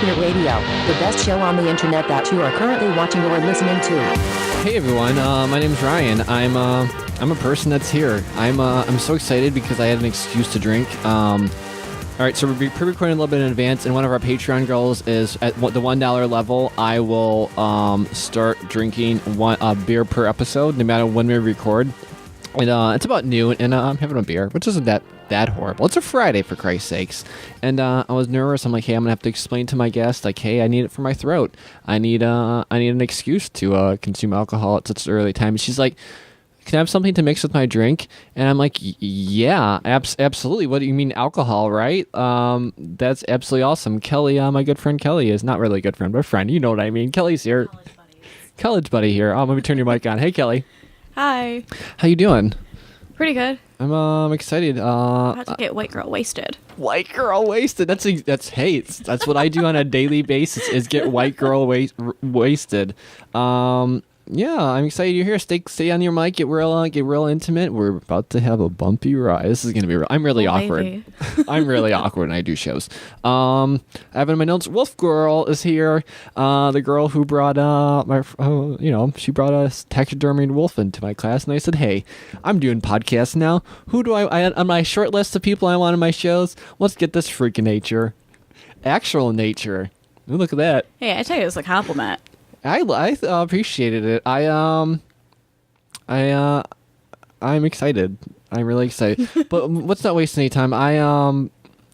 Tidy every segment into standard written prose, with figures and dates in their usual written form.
BEERadio, the best show on the internet that you are currently watching or listening to. Hey everyone, my name's Ryan. I'm a person that's here. I'm so excited because I had an excuse to drink. All right, so we're pre-recording a little bit in advance, and one of our Patreon goals is at the $1 level. I will start drinking one beer per episode, no matter when we record. And it's about noon, and I'm having a beer, which isn't that horrible. It's a Friday, for Christ's sakes. And I was nervous. I'm like, hey, I'm gonna have to explain to my guest, like, hey, I need it for my throat. I need an excuse to consume alcohol at such an early time. And she's like, can I have something to mix with my drink? And I'm like, yeah, absolutely. What do you mean, alcohol, right? That's absolutely awesome. Kelly, my good friend Kelly is not really a good friend, but a friend. You know what I mean. Kelly's here. College buddy here. Let me turn your mic on. Hey, Kelly. Hi. How you doing? Pretty good. I'm excited. About to get white girl wasted. White girl wasted. That's what I do on a daily basis is get white girl wasted. Yeah, I'm excited you're here. Stay on your mic. Get real intimate. We're about to have a bumpy ride. This is gonna be real. I'm really awkward. I'm really awkward when I do shows. I have in my notes. Wolf Girl is here. The girl who brought she brought a taxidermied wolf into my class, and I said, hey, I'm doing podcasts now. Who do I on my short list of people I want in my shows? Let's get this freak of nature, actual nature. Ooh, look at that. Hey, I tell you, it's a compliment. I appreciated it. I'm excited. I'm really excited. But let's not waste any time. I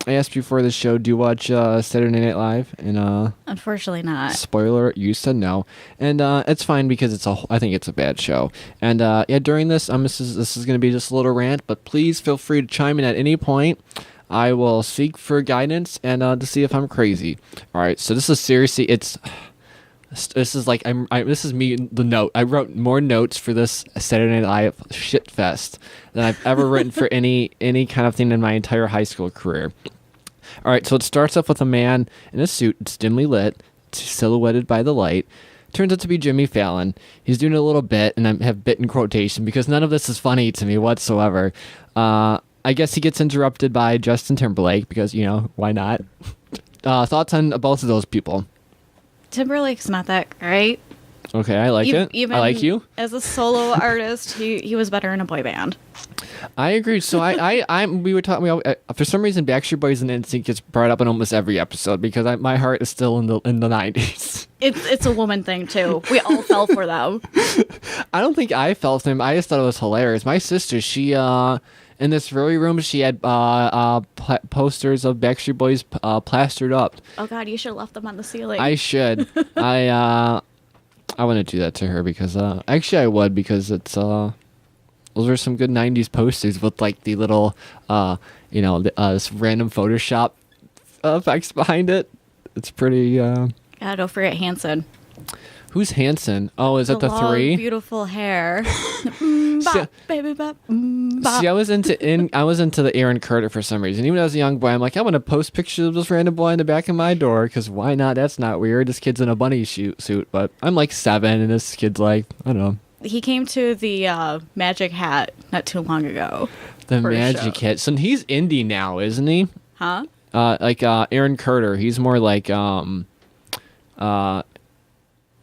asked you before the show, do you watch Saturday Night Live? And unfortunately not. Spoiler, you said no. And it's fine because I think it's a bad show. And during this, this is going to be just a little rant, but please feel free to chime in at any point. I will seek for guidance and to see if I'm crazy. All right, so this is seriously, this is like this is me. The note I wrote more notes for this Saturday Night Live shit fest than I've ever written for any kind of thing in my entire high school career. All right, so it starts off with a man in a suit. It's dimly lit, silhouetted by the light. Turns out to be Jimmy Fallon. He's doing a little bit, and I have bit in quotation because none of this is funny to me whatsoever. I guess he gets interrupted by Justin Timberlake because why not? Thoughts on both of those people? Timberlake's not that great. Okay, I like it. Even I like you. As a solo artist, he was better in a boy band. I agree. So we were talking. For some reason, Backstreet Boys and NSYNC gets brought up in almost every episode because my heart is still in the 90s. It's a woman thing too. We all fell for them. I don't think I fell for them. I just thought it was hilarious. My sister, she in this very room, she had posters of Backstreet Boys plastered up. Oh God, you should have left them on the ceiling. I should. I wouldn't do that to her because actually I would because it's those are some good 90s posters with like the little this random Photoshop effects behind it. It's pretty. God, don't forget Hanson. Who's Hanson? Oh, is that the long, three? Beautiful hair. Bop, baby, bop, bop. See, I was into the Aaron Carter for some reason. Even as a young boy, I'm like, I want to post pictures of this random boy in the back of my door because why not? That's not weird. This kid's in a bunny suit, but I'm like 7, and this kid's like, I don't know. He came to the Magic Hat not too long ago. The Magic Hat. So he's indie now, isn't he? Huh? Aaron Carter. He's more like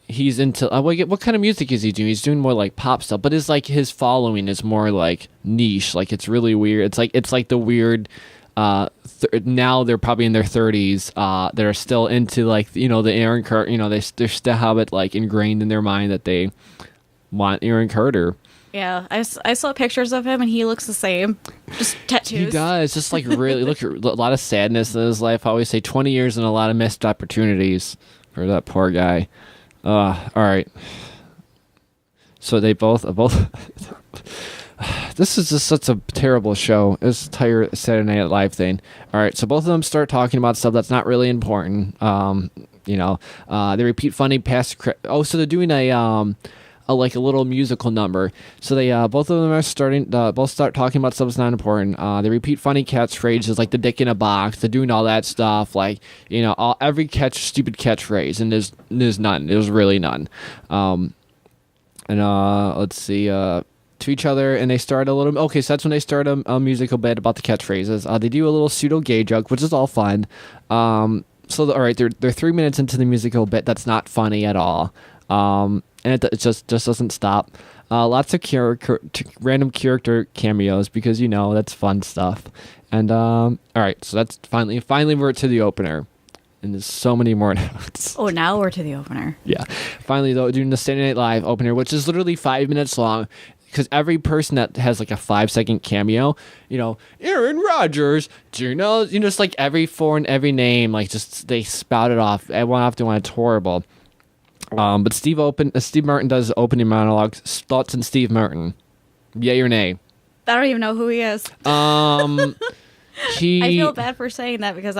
he's into what kind of music is he doing? He's doing more like pop stuff, but it's like his following is more like niche. Like it's really weird. It's like the weird. Now they're probably in their 30s. That are still into like the Aaron Carter. They still have it like ingrained in their mind that they want Aaron Carter. Yeah, I saw pictures of him and he looks the same. Just tattoos. He does. Just like really look a lot of sadness in his life. I always say 20 years and a lot of missed opportunities for that poor guy. All right. So they both. This is just such a terrible show. This entire Saturday Night Live thing. All right. So both of them start talking about stuff that's not really important. They repeat funny past. So they're doing a little musical number. So they both of them are both start talking about stuff that's not important. They repeat funny catchphrases like the dick in a box. They're doing all that stuff like every stupid catchphrase, and there's none. There's really none. Let's see. To each other, and they start a little. Okay, so that's when they start a musical bit about the catchphrases. They do a little pseudo gay joke, which is all fun. all right, they're 3 minutes into the musical bit that's not funny at all, and it just doesn't stop. Lots of random character cameos because that's fun stuff. And all right, so that's finally we're to the opener, and there's so many more notes. Oh, now we're to the opener. Yeah, finally though, doing the Saturday Night Live opener, which is literally 5 minutes long. Because every person that has like a 5-second cameo, Aaron Rodgers, just like every name, like just they spout it off. One after one, it's horrible. But Steve Martin does opening monologue. Thoughts on Steve Martin? Yay or nay? I don't even know who he is. I feel bad for saying that because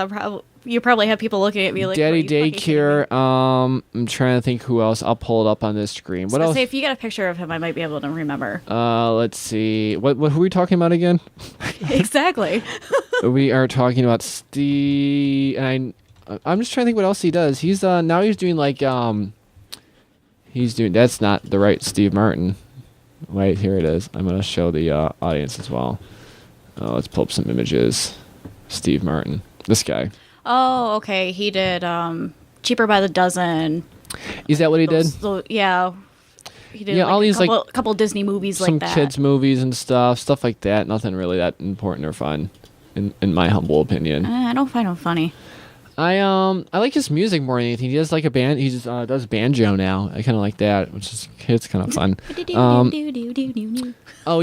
you probably have people looking at me like Daddy Daycare. I'm trying to think who else. I'll pull it up on this screen. What else? Say if you got a picture of him, I might be able to remember. Let's see. What who are we talking about again? Exactly. We are talking about Steve, and I'm just trying to think what else he does. He's now he's doing like that's not the right Steve Martin. Wait, here it is. I'm gonna show the audience as well. Let's pull up some images. Steve Martin, this guy. Oh, okay. He did Cheaper by the Dozen. Is that what he did? Yeah. He did all these couple Disney movies like that. Some kids movies and stuff like that. Nothing really that important or fun, in my humble opinion. I don't find him funny. I like his music more than anything. He does like a band. He just does banjo now. I kind of like that, which is it's kind of fun. He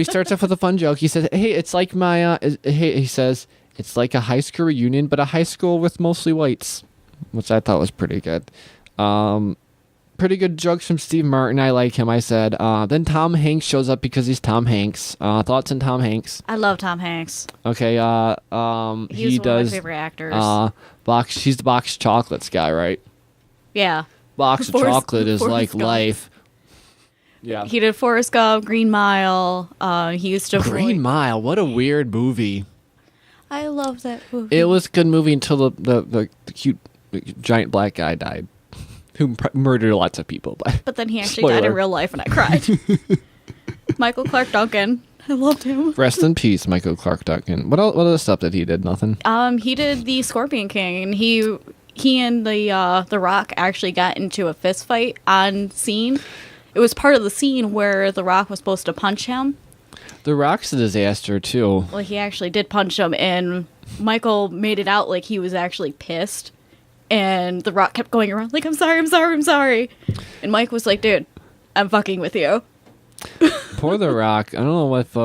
starts off with a fun joke. He says, "Hey, it's like my he says it's like a high school reunion, but a high school with mostly whites," which I thought was pretty good. Pretty good jokes from Steve Martin. I like him. I said. Then Tom Hanks shows up because he's Tom Hanks. Thoughts on Tom Hanks? I love Tom Hanks. Okay. He's he one does. of my favorite actors. He's the box chocolates guy, right? Yeah. Box of chocolate is like Gump. life. Yeah. He did Forrest Gump, Green Mile. He used to Green Mile. What a weird movie. I love that movie. It was a good movie until the cute giant black guy died, who murdered lots of people. But then he actually died in real life, and I cried. Michael Clark Duncan. I loved him. Rest in peace, Michael Clark Duncan. What other stuff that he did? Nothing. He did the Scorpion King, and he and the Rock actually got into a fist fight on scene. It was part of the scene where the Rock was supposed to punch him. The Rock's a disaster too. Well, he actually did punch him, and Michael made it out like he was actually pissed, and the Rock kept going around like, "I'm sorry, I'm sorry, I'm sorry," and Mike was like, "Dude, I'm fucking with you." Poor The Rock. I don't know if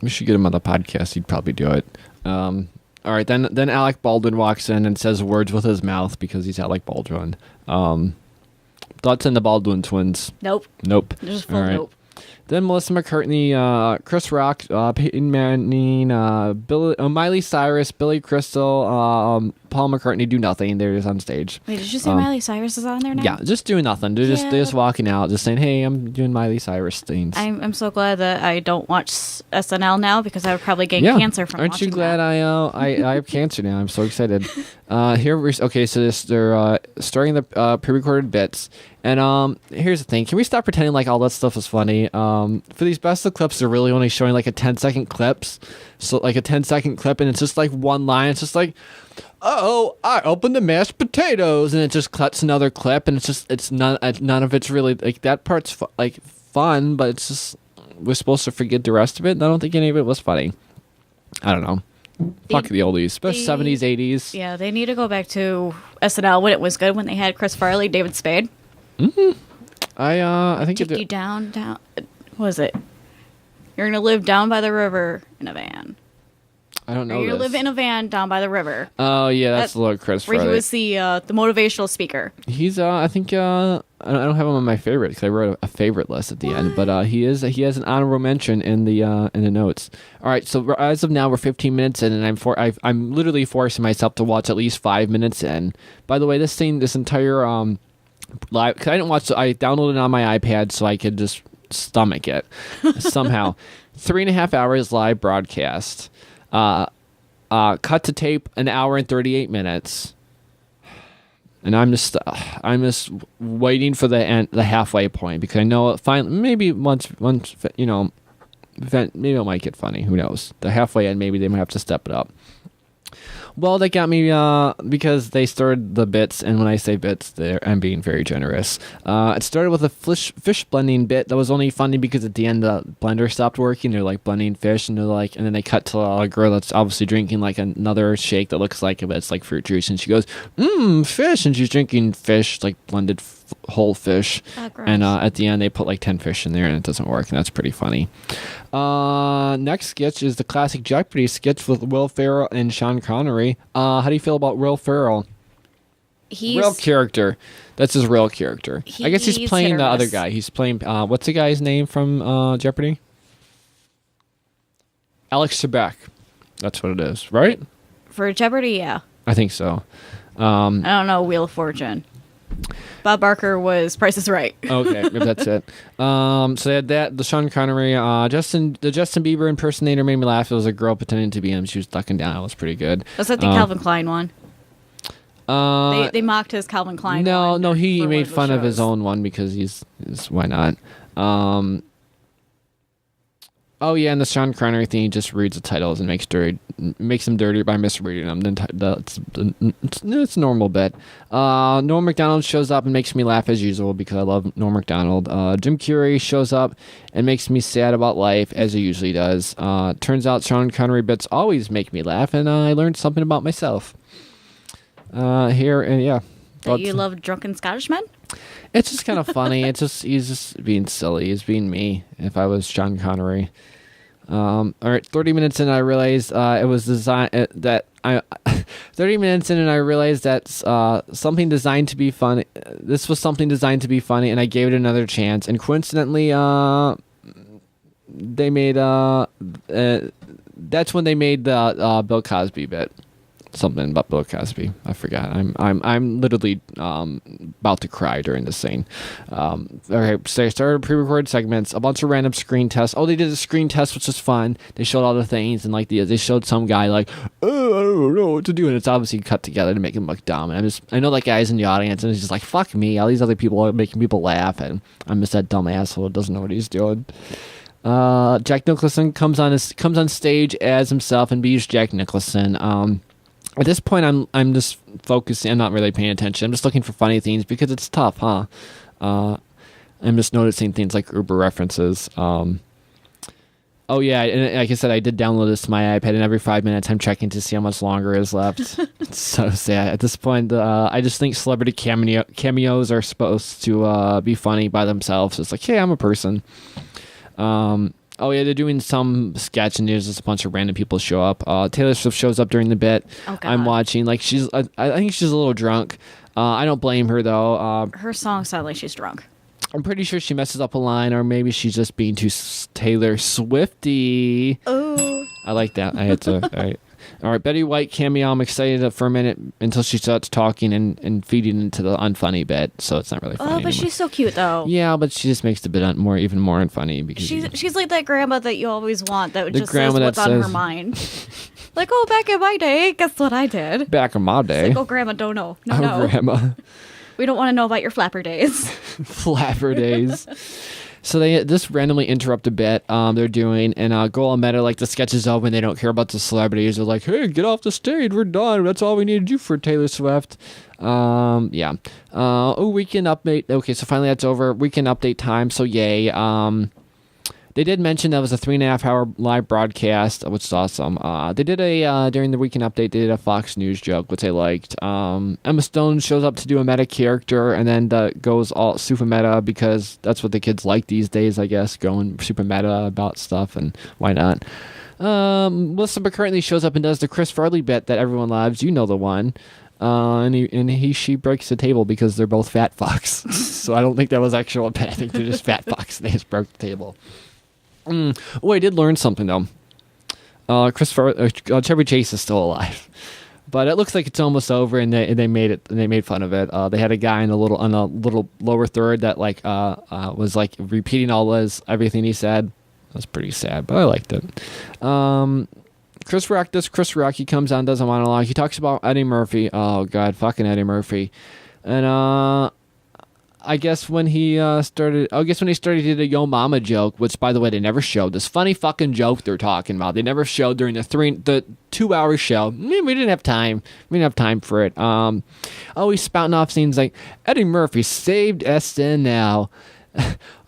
we should get him on the podcast. He'd probably do it. All right, then Alec Baldwin walks in and says words with his mouth because he's Alec Baldwin. Thoughts on the Baldwin twins? Nope. Just full nope. Then Melissa McCartney, Chris Rock, Peyton Manning, Miley Cyrus, Billy Crystal, Paul McCartney do nothing. They're just on stage. Wait, did you say Miley Cyrus is on there now? Yeah, just doing nothing. They're just walking out, just saying, "Hey, I'm doing Miley Cyrus things." I'm so glad that I don't watch SNL now because I would probably get cancer from Aren't watching you glad that. I have cancer now? I'm so excited. So they're starting the pre-recorded bits. And here's the thing. Can we stop pretending like all that stuff is funny? For these best of clips, they're really only showing like a 10-second clips. So like a 10-second clip, and it's just like one line. It's just like, "Oh, I opened the mashed potatoes," and it just cuts another clip, and it's none of it's really like that part's fun, but it's just we're supposed to forget the rest of it. And I don't think any of it was funny. I don't know. Fuck the oldies, especially 70s, 80s. Yeah, they need to go back to SNL when it was good, when they had Chris Farley, David Spade. Mm-hmm. I think Take you down. What was it? You're gonna live down by the river in a van. I don't know. You're gonna live in a van down by the river. Oh yeah, that's the Lord Chris Farley. Where he was the motivational speaker. He's I think I don't have him on my favorite because I wrote a favorite list at the end, but he has an honorable mention in the notes. All right, so as of now we're 15 minutes in, and I'm literally forcing myself to watch at least 5 minutes in. By the way, this entire live, because I didn't watch. I downloaded it on my iPad so I could just stomach it somehow. 3.5 hours live broadcast. Cut to tape an hour and 38 minutes. And I'm just waiting for the halfway point because I know finally maybe once maybe it might get funny. Who knows? The halfway end, maybe they might have to step it up. Well, they got me because they started the bits, and when I say bits, I'm being very generous. It started with a fish blending bit that was only funny because at the end the blender stopped working. They're like blending fish, and and then they cut to a girl that's obviously drinking like another shake that looks like it's like fruit juice, and she goes, fish, and she's drinking fish, like blended whole fish. And at the end they put like 10 fish in there, and it doesn't work, and that's pretty funny. Next sketch is the classic Jeopardy sketch with Will Ferrell and Sean Connery. How do you feel about Will Ferrell? Real character. That's his real character. I guess he's playing the other guy. He's playing, what's the guy's name from Jeopardy? Alex Trebek. That's what it is, right? For Jeopardy, yeah. I think so. I don't know Wheel of Fortune. Bob Barker was Price is Right. Okay, maybe that's it. So they had that, the Sean Connery, the Justin Bieber impersonator made me laugh. It was a girl pretending to be him. She was ducking down. It was pretty good. Was that the Calvin Klein one? They mocked his Calvin Klein one. No, he made fun of his own one because he's why not? Oh yeah, and the Sean Connery thing, he just reads the titles and makes them dirty by misreading them. It's a normal bit. Norm Macdonald shows up and makes me laugh as usual because I love Norm Macdonald. Jim Carrey shows up and makes me sad about life as he usually does. Turns out Sean Connery bits always make me laugh, and I learned something about myself. Here and yeah. That you love drunken Scottish men? It's just kind of funny. He's just being silly. He's being me. If I was Sean Connery. All right, 30 minutes in, I realized it was designed 30 minutes in, and I realized that something designed to be funny. This was something designed to be funny, and I gave it another chance. And coincidentally, they made that's when they made the Bill Cosby bit. Something about Bill Cosby. I forgot. I'm literally about to cry during this scene. Okay, so they started pre-recorded segments, a bunch of random screen tests. Oh, they did a screen test, which was fun. They showed all the things, and like they showed some guy like, oh, I don't know what to do, and it's obviously cut together to make him look dumb. And I know that guy's in the audience, and he's just like, fuck me. All these other people are making people laugh, and I'm just that dumb asshole who doesn't know what he's doing. Jack Nicholson comes on stage as himself and beats Jack Nicholson. At this point, I'm just focusing. I'm not really paying attention. I'm just looking for funny things because it's tough, huh? I'm just noticing things like Uber references. Oh yeah, and like I said, I did download this to my iPad, and every 5 minutes I'm checking to see how much longer is left. It's so sad. At this point, I just think celebrity cameos are supposed to be funny by themselves. It's like, hey, I'm a person. Oh yeah, they're doing some sketch, and there's just a bunch of random people show up. Taylor Swift shows up during the bit. Oh, God. I'm watching. Like I think she's a little drunk. I don't blame her though. Her song sounds like she's drunk. I'm pretty sure she messes up a line, or maybe she's just being too Taylor Swifty. Oh, I like that. I had to. All right, Betty White cameo. I'm excited for a minute until she starts talking and feeding into the unfunny bit, so it's not really funny. Oh, but anymore. she's so cute though. Yeah, but she just makes the bit even more unfunny because she's like that grandma that you always want that the just says what's on her mind. Like, oh, back in my day, guess what I did? Back in my day. Like, oh, grandma, don't know. No, oh, no. Grandma. We don't want to know about your flapper days. Flapper days. So they just randomly interrupt a bit they're doing, and go on meta, like the sketch is over and they don't care about the celebrities. They're like, hey, get off the stage, we're done. That's all we need to do for Taylor Swift. Yeah. Weekend update. Okay, so finally that's over. Weekend update time, so yay. They did mention that was a 3.5 hour live broadcast, which is awesome. They did during the weekend update, they did a Fox News joke, which I liked. Emma Stone shows up to do a meta character, and then goes all super meta because that's what the kids like these days, I guess, going super meta about stuff, and why not? Melissa McCartney shows up and does the Chris Farley bit that everyone loves. You know the one. She breaks the table because they're both fat fucks. So I don't think that was actual bit. I think they're just fat fucks. They just broke the table. Oh, I did learn something though. Chevy Chase is still alive, but it looks like it's almost over, and they made it. And they made fun of it. They had a guy on a little lower third that was like repeating everything he said. That's pretty sad, but I liked it. Chris Rock. He comes on, does a monologue. He talks about Eddie Murphy. Oh God, fucking Eddie Murphy, and I guess when he started to do the Yo Mama joke, which by the way they never showed, this funny fucking joke they're talking about. They never showed during the 2-hour show. We didn't have time. We didn't have time for it. He's spouting off scenes like Eddie Murphy saved SNL.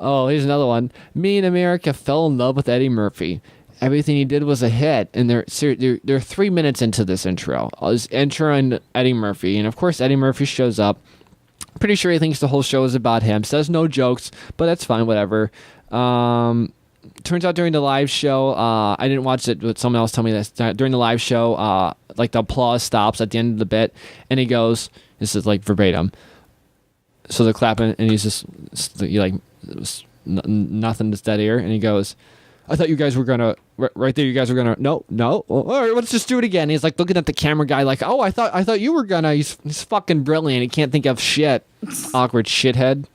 Oh, here's another one. Me and America fell in love with Eddie Murphy. Everything he did was a hit, and they're 3 minutes into this intro. This intro and Eddie Murphy, and of course Eddie Murphy shows up. Pretty sure he thinks the whole show is about him. Says no jokes, but that's fine, whatever. Turns out during the live show, I didn't watch it, but someone else told me this. During the live show, like the applause stops at the end of the bit, and he goes, this is like verbatim. So they're clapping, and he's just like, nothing to dead ear, and he goes, I thought you guys were gonna right there. You guys were gonna no. All right, let's just do it again. He's like looking at the camera guy, like, oh, I thought you were gonna. He's fucking brilliant. He can't think of shit. Awkward shithead.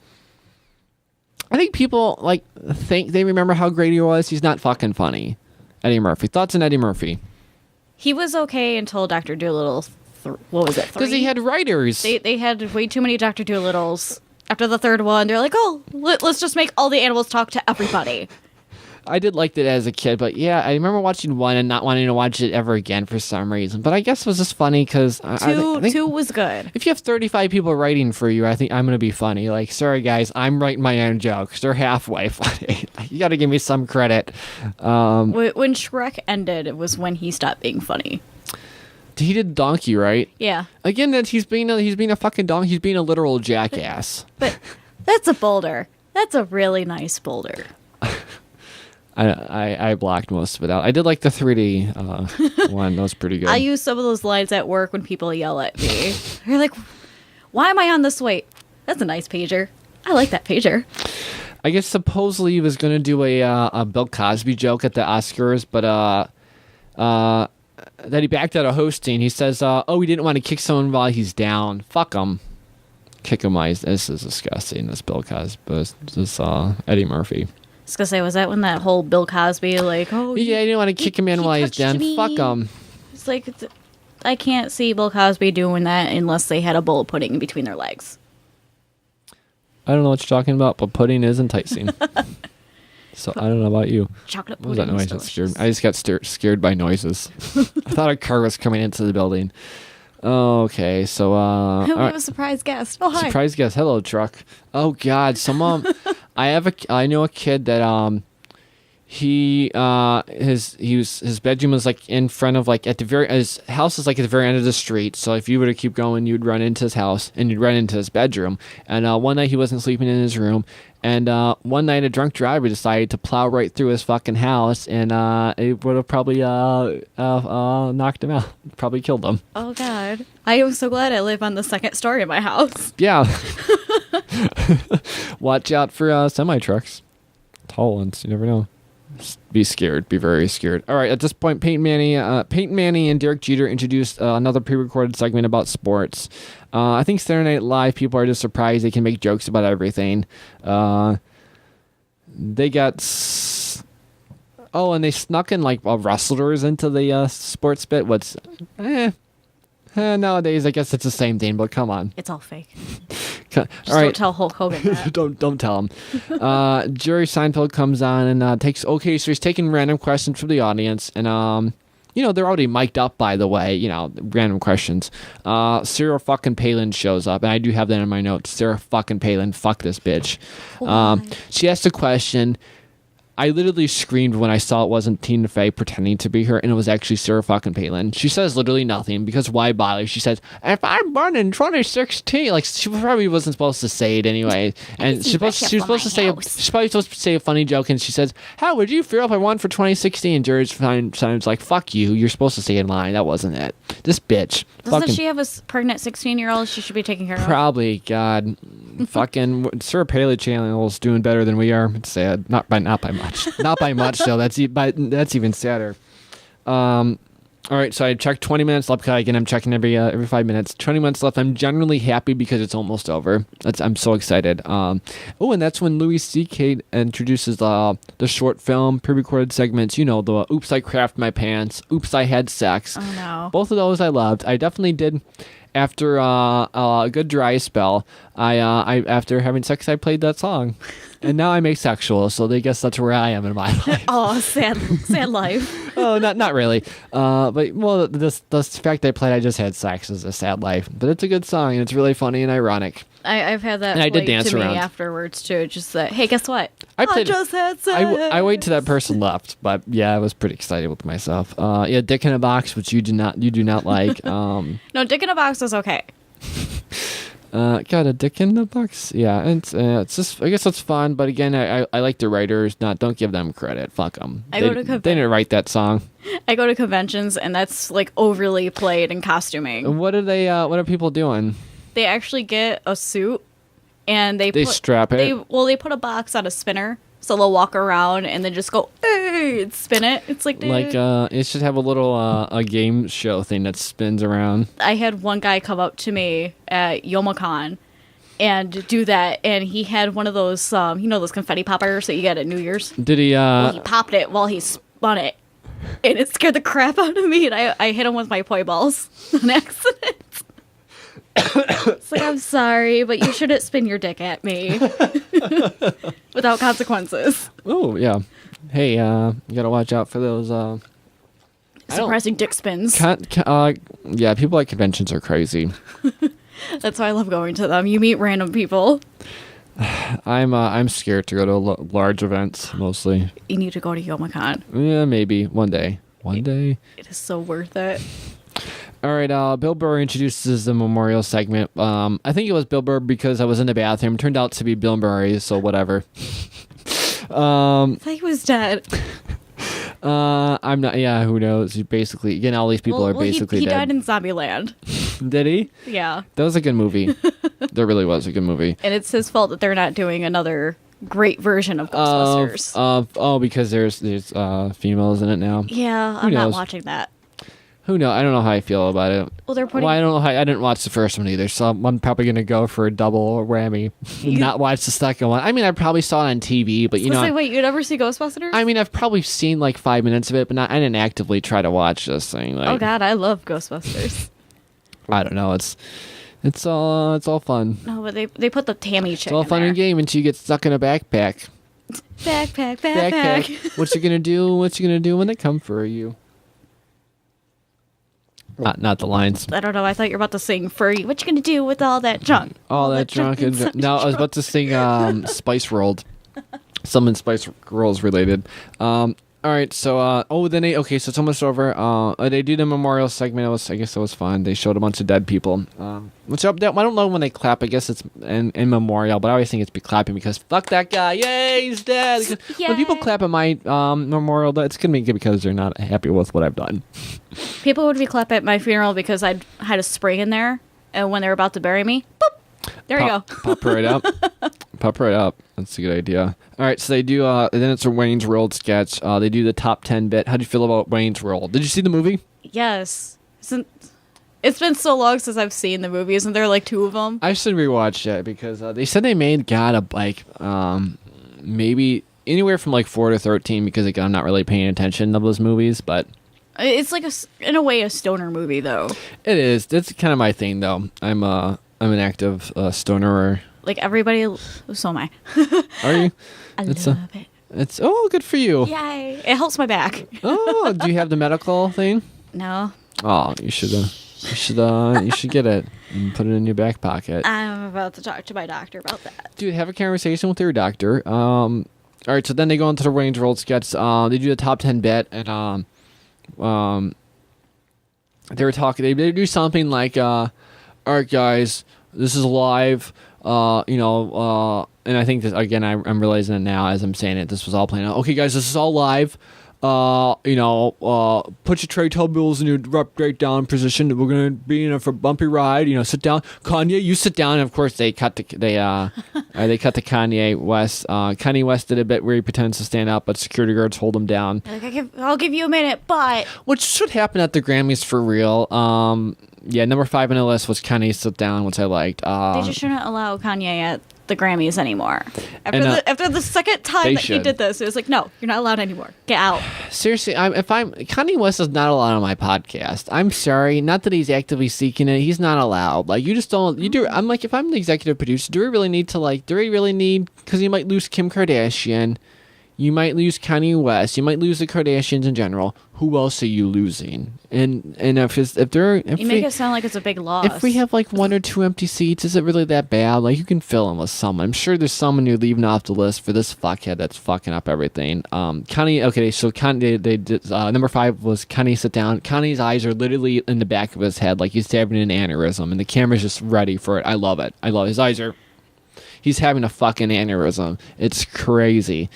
I think people think they remember how great he was. He's not fucking funny. Eddie Murphy. Thoughts on Eddie Murphy? He was okay until Dr. Dolittle. What was it? 3? Because he had writers. They had way too many Dr. Dolittles. After the third one, they're like, oh, let's just make all the animals talk to everybody. I did like it as a kid, but yeah, I remember watching 1 and not wanting to watch it ever again for some reason. But I guess it was just funny because I think 2 was good. If you have 35 people writing for you, I think I'm going to be funny. Like, sorry guys, I'm writing my own jokes. They're halfway funny. You got to give me some credit. When Shrek ended, it was when he stopped being funny. He did donkey, right? Yeah. Again, that he's being a fucking donkey. He's being a literal jackass. But that's a boulder. That's a really nice boulder. I blocked most of it out. I did like the 3D one. That was pretty good. I use some of those lines at work when people yell at me. They're like, why am I on this weight? That's a nice pager. I like that pager. I guess supposedly he was going to do a Bill Cosby joke at the Oscars, but that he backed out of hosting. He says, he didn't want to kick someone while he's down. Fuck him. Kick him while he's... This is disgusting, this Bill Cosby. This Eddie Murphy. I was going to say, was that when that whole Bill Cosby, like, oh... Yeah, he didn't want to kick him in while he's down. Me. Fuck him. It's like, I can't see Bill Cosby doing that unless they had a bowl of pudding in between their legs. I don't know what you're talking about, but pudding is enticing. So, I don't know about you. Chocolate pudding. What was that noise that scared me? I just got scared by noises. I thought a car was coming into the building. Okay, so... we have right. a surprise guest. Oh, hi. Surprise guest. Hello, truck. Oh, God. I know a kid that, his bedroom was like in front of his house is like at the very end of the street. So if you were to keep going, you'd run into his house and you'd run into his bedroom. And one night he wasn't sleeping in his room. And one night a drunk driver decided to plow right through his fucking house, and it would have probably knocked him out, probably killed him. Oh, God. I am so glad I live on the second story of my house. Yeah. Watch out for semi-trucks. Tall ones, you never know. Be scared. Be very scared. All right, at this point, Peyton Manning and Derek Jeter introduced another pre-recorded segment about sports. I think Saturday Night Live people are just surprised they can make jokes about everything. They got... and they snuck in wrestlers into the sports bit. Nowadays, I guess it's the same thing, but come on. It's all fake. Just don't tell Hulk Hogan that. don't tell him. Jerry Seinfeld comes on and so he's taking random questions from the audience, and they're already mic'd up, by the way, random questions. Sarah fucking Palin shows up, and I do have that in my notes. Sarah fucking Palin, fuck this bitch. She asked a question. I literally screamed when I saw it wasn't Tina Fey pretending to be her, and it was actually Sarah fucking Palin. She says literally nothing, because why bother? She says, if I'm born in 2016, she probably wasn't supposed to say it anyway. And she's probably supposed to say a funny joke, and she says, how would you feel if I won for 2016? Jerry sounds like, fuck you, you're supposed to say in line. That wasn't it. This bitch. Doesn't she have a pregnant 16-year-old she should be taking care of? Probably, God. Fucking Sarah Palin channel's doing better than we are. It's sad. Not by much. Not by much, though. That's even sadder. All right, so I checked 20 minutes left. Again, I'm checking every 5 minutes. 20 minutes left. I'm generally happy because it's almost over. I'm so excited. And that's when Louis C.K. introduces the short film pre-recorded segments. The Oops, I Crapped My Pants, Oops, I Had Sex. Oh, no. Both of those I loved. I definitely did after a good dry spell, I after having sex, I played that song, and now I'm asexual. So I guess that's where I am in my life. Oh, sad life. Oh, not really. But well, the fact I played I just had sex is a sad life. But it's a good song and it's really funny and ironic. I've had that And I did played dance to around. me afterwards too. Just that, hey, guess what? I played- just had sex. I wait till that person left, but yeah, I was pretty excited with myself. Yeah, Dick in a Box, which you do not like. No, Dick in a Box is okay. Got a Dick in the Box. Yeah, and it's just I guess it's fun, but again, I like the writers. Don't give them credit. Fuck them. I They go to didn't write that song. I go to conventions and that's like overly played in costuming. What are they? What are people doing? They actually get a suit and they strap it? They put a box on a spinner, so they'll walk around and then just go, hey, and spin it. It's like, dude. Like it should have a little a game show thing that spins around. I had one guy come up to me at YomaCon and do that, and he had one of those, those confetti poppers that you get at New Year's. Did he? Well, he popped it while he spun it, and it scared the crap out of me, and I hit him with my poi balls on accident. It's like, I'm sorry, but you shouldn't spin your dick at me without consequences. Oh yeah. Hey, you gotta watch out for those. Surprising dick spins. Yeah, people at conventions are crazy. That's why I love going to them. You meet random people. I'm scared to go to large events mostly. You need to go to YomaCon. Yeah, maybe one day. One day. It is so worth it. All right, Bill Burr introduces the memorial segment. I think it was Bill Burr because I was in the bathroom. Turned out to be Bill Murray, so whatever. I thought he was dead. I'm not. Yeah, who knows? Basically, again, all these people are basically he dead. died in Zombieland. Did he? Yeah. That was a good movie. That really was a good movie. And it's his fault that they're not doing another great version of Ghostbusters. Because there's females in it now. Yeah, Who I'm not knows? watching that. Who knows? I don't know how I feel about it. Well, they're putting. Well, I don't know how. I didn't watch the first one either, so I'm probably gonna go for a double whammy. Not watch the second one. I mean, I probably saw it on TV, but Wait, you never see Ghostbusters? I mean, I've probably seen like 5 minutes of it, but I didn't actively try to watch this thing. Like, oh God, I love Ghostbusters. I don't know. It's all fun. No, but they put the Tammy chick. It's all in fun there. and game until you get stuck in a backpack. Backpack. What you gonna do? What you gonna do when they come for you? Not the lines. I don't know. I thought you were about to sing "Furry." What you gonna do with all that junk? All that junk and inside no, I was about to sing Spice World. Something Spice Girls related. All right, so then so it's almost over. They do the memorial segment. I guess it was fun. They showed a bunch of dead people. Which I don't know when they clap. I guess it's in memorial, but I always think it's be clapping because fuck that guy. Yay, he's dead. Yay. When people clap at my memorial, it's gonna be because they're not happy with what I've done. People would be clapping at my funeral because I had a spring in there, and when they were about to bury me, boop, there you go. Pop right up. Pop right up. That's a good idea. All right, so they do. Then it's a Wayne's World sketch. They do the top 10 bit. How do you feel about Wayne's World? Did you see the movie? Yes. It's been so long since I've seen the movie. Isn't there like 2 of them? I should rewatch it because they said they made maybe anywhere from like 4 to 13 because again, I'm not really paying attention to those movies, but It's like in a way a stoner movie though. it is. That's kind of my thing though. I'm an active stoner. Like everybody, so am I. Are you? I It's love it. It's good for you. Yay! It helps my back. Oh, do you have the medical thing? No, Oh, you should get it and put it in your back pocket. I'm about to talk to my doctor about that. Dude, have a conversation with your doctor. All right, so then they go into the Wayne's World sketch. They do the top 10 bit, and they were talking. They do something like, "All right, guys, this is live." And I think that again, I'm realizing it now as I'm saying it. This was all planned out. Okay, guys, this is all live. Put your tray tables in your right down position. We're gonna be in a for bumpy ride. Sit down. Kanye, you sit down. And of course, they cut to Kanye West. Kanye West did a bit where he pretends to stand up, but security guards hold him down. Like, I'll give you a minute, but Which should happen at the Grammys for real. Number 5 on the list was Kanye sit down, which I liked. they just shouldn't allow Kanye at the Grammys anymore. After the second time that he did this, it was like, no, you're not allowed anymore. Get out. Seriously, Kanye West is not allowed on my podcast. I'm sorry, not that he's actively seeking it. He's not allowed. Like, you just don't. You do. I'm like, if I'm the executive producer, do we really need to because you might lose Kim Kardashian. You might lose Kanye West. You might lose the Kardashians in general. Who else are you losing? And you make it sound like it's a big loss. If we have like 1 or 2 empty seats, is it really that bad? Like, you can fill them with someone. I'm sure there's someone you're leaving off the list for this fuckhead that's fucking up everything. Kanye. Okay, so Kanye. They did number 5 was Kanye sit down. Kanye's eyes are literally in the back of his head, like he's having an aneurysm, and the camera's just ready for it. I love it. His eyes are. He's having a fucking aneurysm. It's crazy.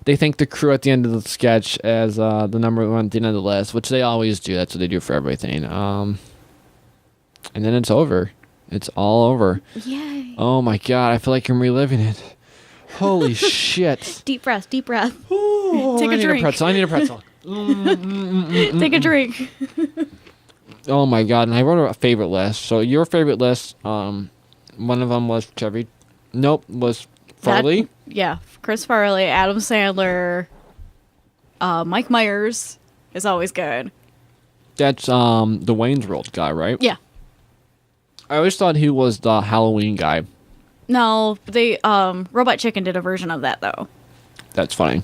They thank the crew at the end of the sketch as the number 1 at the end of the list, which they always do. That's what they do for everything. And then it's over. It's all over. Yay. Oh my God, I feel like I'm reliving it. Holy shit. Deep breath. Ooh, Take a drink. I need a pretzel. Take a drink. Oh my God, and I wrote a favorite list. So your favorite list, one of them was was Farley. Yeah, Chris Farley, Adam Sandler, Mike Myers is always good. That's the Wayne's World guy, right? Yeah. I always thought he was the Halloween guy. No, they Robot Chicken did a version of that though. That's funny.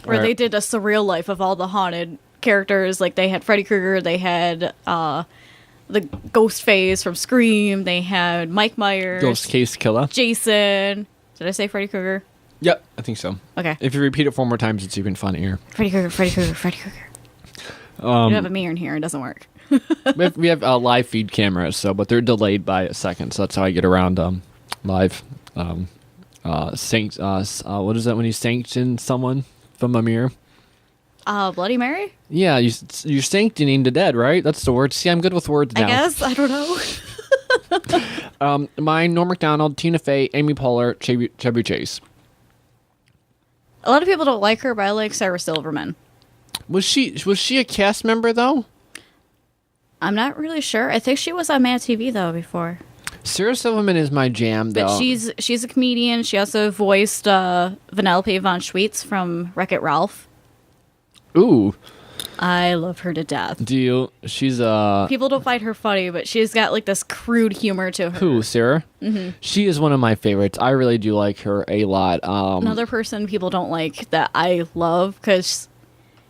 Where they did a surreal life of all the haunted characters. Like they had Freddy Krueger, they had the ghost face from Scream, they had Mike Myers, Ghost Case Killer, Jason. Did I say Freddy Krueger? Yep, I think so. Okay. If you repeat it 4 more times, it's even funnier. Freddy Krueger. You don't have a mirror in here. It doesn't work. we have live feed cameras, but they're delayed by a second, so that's how I get around live. What is that when you sanction someone from a mirror? Bloody Mary? Yeah, you're sanctioning the dead, right? That's the word. See, I'm good with words now. I guess. I don't know. Mine, Norm Macdonald, Tina Fey, Amy Poehler, Chevy Chase. A lot of people don't like her, but I like Sarah Silverman. Was she a cast member though? I'm not really sure. I think she was on Mad TV though before. Sarah Silverman is my jam though. But she's a comedian. She also voiced Vanellope von Schweetz from Wreck-It Ralph. Ooh. I love her to death. Do you? She's People don't find her funny, but she's got like this crude humor to her. Who, Sarah? Mm-hmm. She is one of my favorites. I really do like her a lot. Another person people don't like that I love because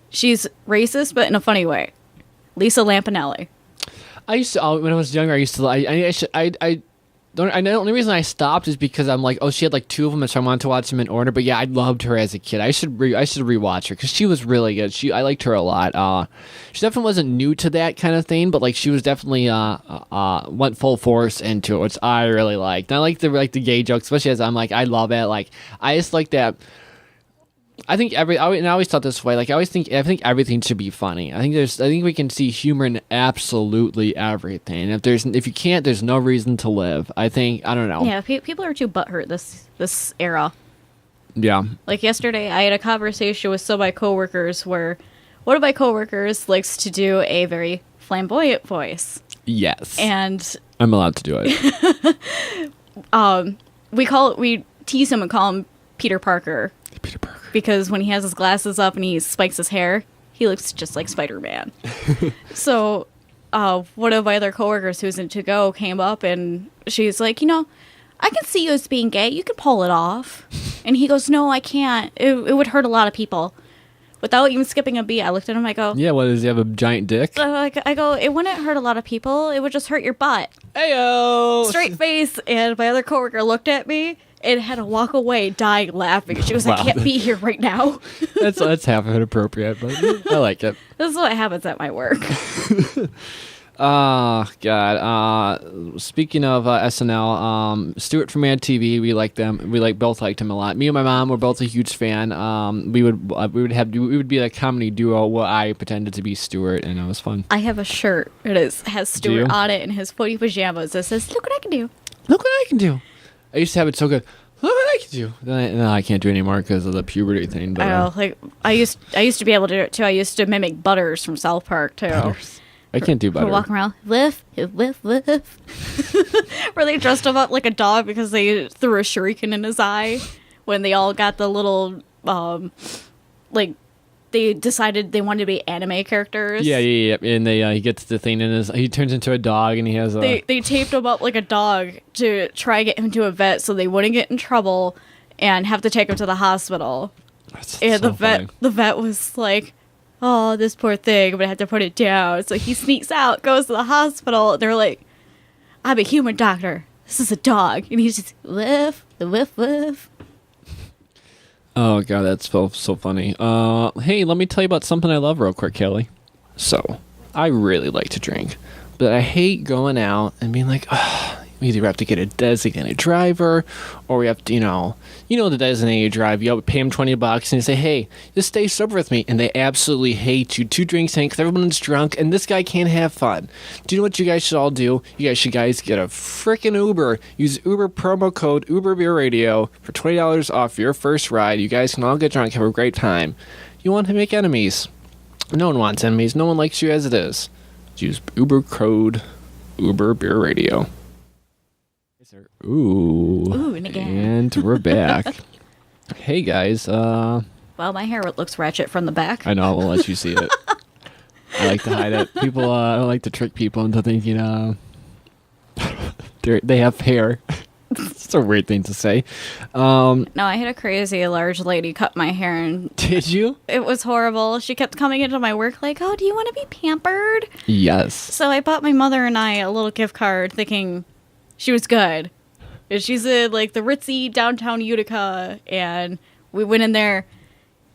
she's racist, but in a funny way. Lisa Lampanelli. I used to when I was younger. The only reason I stopped is because I'm like, oh, she had like 2 of them, and so I wanted to watch them in order. But yeah, I loved her as a kid. I should rewatch her because she was really good. I liked her a lot. She definitely wasn't new to that kind of thing, but like she was definitely went full force into it, which I really liked. And I like the gay jokes, especially as I'm like, I love it. Like I just like that. I always thought this way. Like I think everything should be funny. I think we can see humor in absolutely everything. If you can't, there's no reason to live. I don't know. Yeah, people are too butthurt this era. Yeah. Like yesterday, I had a conversation with some of my coworkers where one of my coworkers likes to do a very flamboyant voice. Yes. And I'm allowed to do it. we tease him and call him Peter Parker. Peter Parker. Because when he has his glasses up and he spikes his hair, he looks just like Spider-Man. So one of my other coworkers who's in To-Go came up and she's like, I can see you as being gay. You can pull it off. And he goes, no, I can't. It would hurt a lot of people. Without even skipping a beat, I looked at him, I go... Yeah, what, does he have a giant dick? So I go, it wouldn't hurt a lot of people. It would just hurt your butt. Ayo! Straight face. And my other coworker looked at me and had to walk away dying laughing. She goes, I can't be here right now. That's half of it appropriate, but I like it. This is what happens at my work. Oh, God. Speaking of SNL, Stuart from Mad TV, we like them. Both liked him a lot. Me and my mom were both a huge fan. We would be a comedy duo where I pretended to be Stuart, and it was fun. I have a shirt. Has Stuart on it in his footy pajamas that says, look what I can do. Look what I can do. I used to have it so good. Look what I can do. Then I can't do it anymore because of the puberty thing. But, I know. I used to be able to do it too. I used to mimic Butters from South Park too. Butters. I can't do better. Walking around, whiff, whiff, whiff. Where they dressed him up like a dog because they threw a shuriken in his eye when they all got the little, like, they decided they wanted to be anime characters. Yeah. And he gets the thing in his. He turns into a dog, and he has a. They taped him up like a dog to try to get him to a vet so they wouldn't get in trouble and have to take him to the hospital. That's And so funny. the vet was like, "Oh, this poor thing, but I had to put it down." So he sneaks out, goes to the hospital. And they're like, "I'm a human doctor. This is a dog," and he's just whiff, the whiff, whiff. Oh god, that's so funny. Hey, let me tell you about something I love real quick, Kelly. So, I really like to drink, but I hate going out and being like, we either have to get a designated driver, or we have to, the designated driver. You pay them $20 and you say, hey, just stay sober with me, and they absolutely hate you. 2 drinks in because everyone's drunk, and this guy can't have fun. Do you know what you guys should all do? You guys should get a freaking Uber. Use Uber promo code BEERadio for $20 off your first ride. You guys can all get drunk, have a great time. You want to make enemies? No one wants enemies. No one likes you as it is. Use Uber code BEERadio. Ooh, and again. And we're back. Hey guys, Well, my hair looks ratchet from the back. I know, I won't let you see it. I like to hide it. People, I don't like to trick people into thinking, they have hair. It's a weird thing to say. No, I had a crazy large lady cut my hair, and Did you? it was horrible. She kept coming into my work like, "Oh, do you want to be pampered?" Yes. So I bought my mother and I a little gift card thinking she was good. And she's in, like, the ritzy downtown Utica, and we went in there,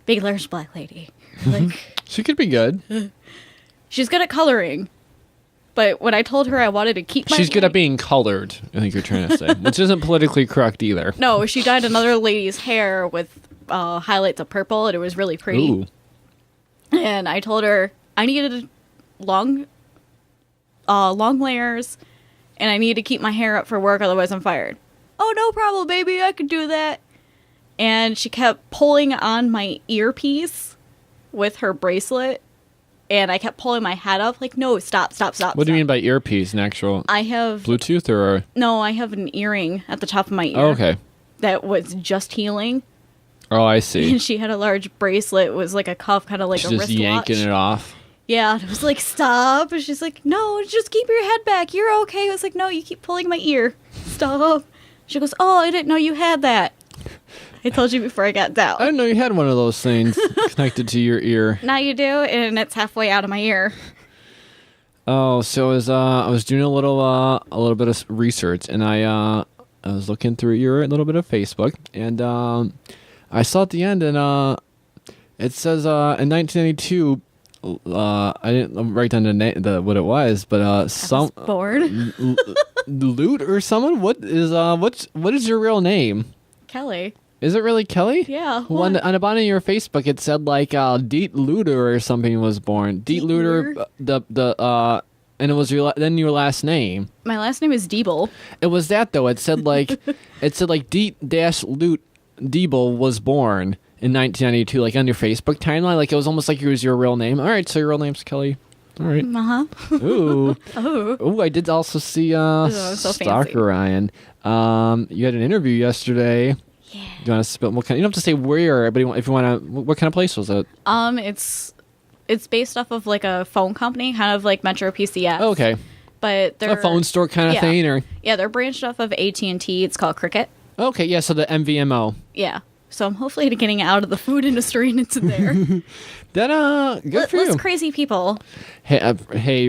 big, large black lady. Like, She could be good. she's good at coloring. But when I told her I wanted to keep my She's good at being colored, I think you're trying to say. Which isn't politically correct either. No, she dyed another lady's hair with highlights of purple, and it was really pretty. Ooh. And I told her I needed long layers, and I needed to keep my hair up for work, otherwise I'm fired. "Oh, no problem, baby, I can do that." And she kept pulling on my earpiece with her bracelet, and I kept pulling my hat up, like, "No, stop. What do you mean by earpiece? An actual I have Bluetooth or? no, I have an earring at the top of my ear. Oh, okay. That was just healing. Oh, I see. And she had a large bracelet. It was like a cuff, kind of like She's a just wristwatch. yanking it off. Yeah, and I was like, "Stop." And she's like, "No, just keep your head back. You're okay." I was like, "No, you keep pulling my ear. Stop." She goes, "Oh, I didn't know you had that. I told you before I got down." I didn't know you had one of those things connected to your ear. Now you do, and it's halfway out of my ear. Oh, so I was doing a little bit of research, and I was looking through your little bit of Facebook, and I saw at the end, and it says in 1992. I didn't write down what it was, but some Bored. Loot or someone. What is your real name? Kelly. Is it really Kelly? Yeah. Well, on what? the bottom of your Facebook, it said like Deet Luder or something was born. Deet Luder, and it was your last name. My last name is Diebel. It was that though. It said like Deet Loot Diebel was born in 1992, like on your Facebook timeline. Like it was almost like it was your real name. All right, so your real name's Kelly. All right. Uh-huh. Ooh. Oh. Ooh, I did also see so Stalker fancy. Ryan. You had an interview yesterday. Yeah. You want to spit what kind? You don't have to say where, but if you want to, what kind of place was it? It's based off of like a phone company, kind of like Metro PCS. Oh, okay. But they're A phone store kind of yeah. thing, or Yeah, they're branched off of AT&T. It's called Cricket. okay, yeah. So the MVMO. Yeah. So I'm hopefully getting out of the food industry and into there. Then good for you. Let's crazy people. Hey,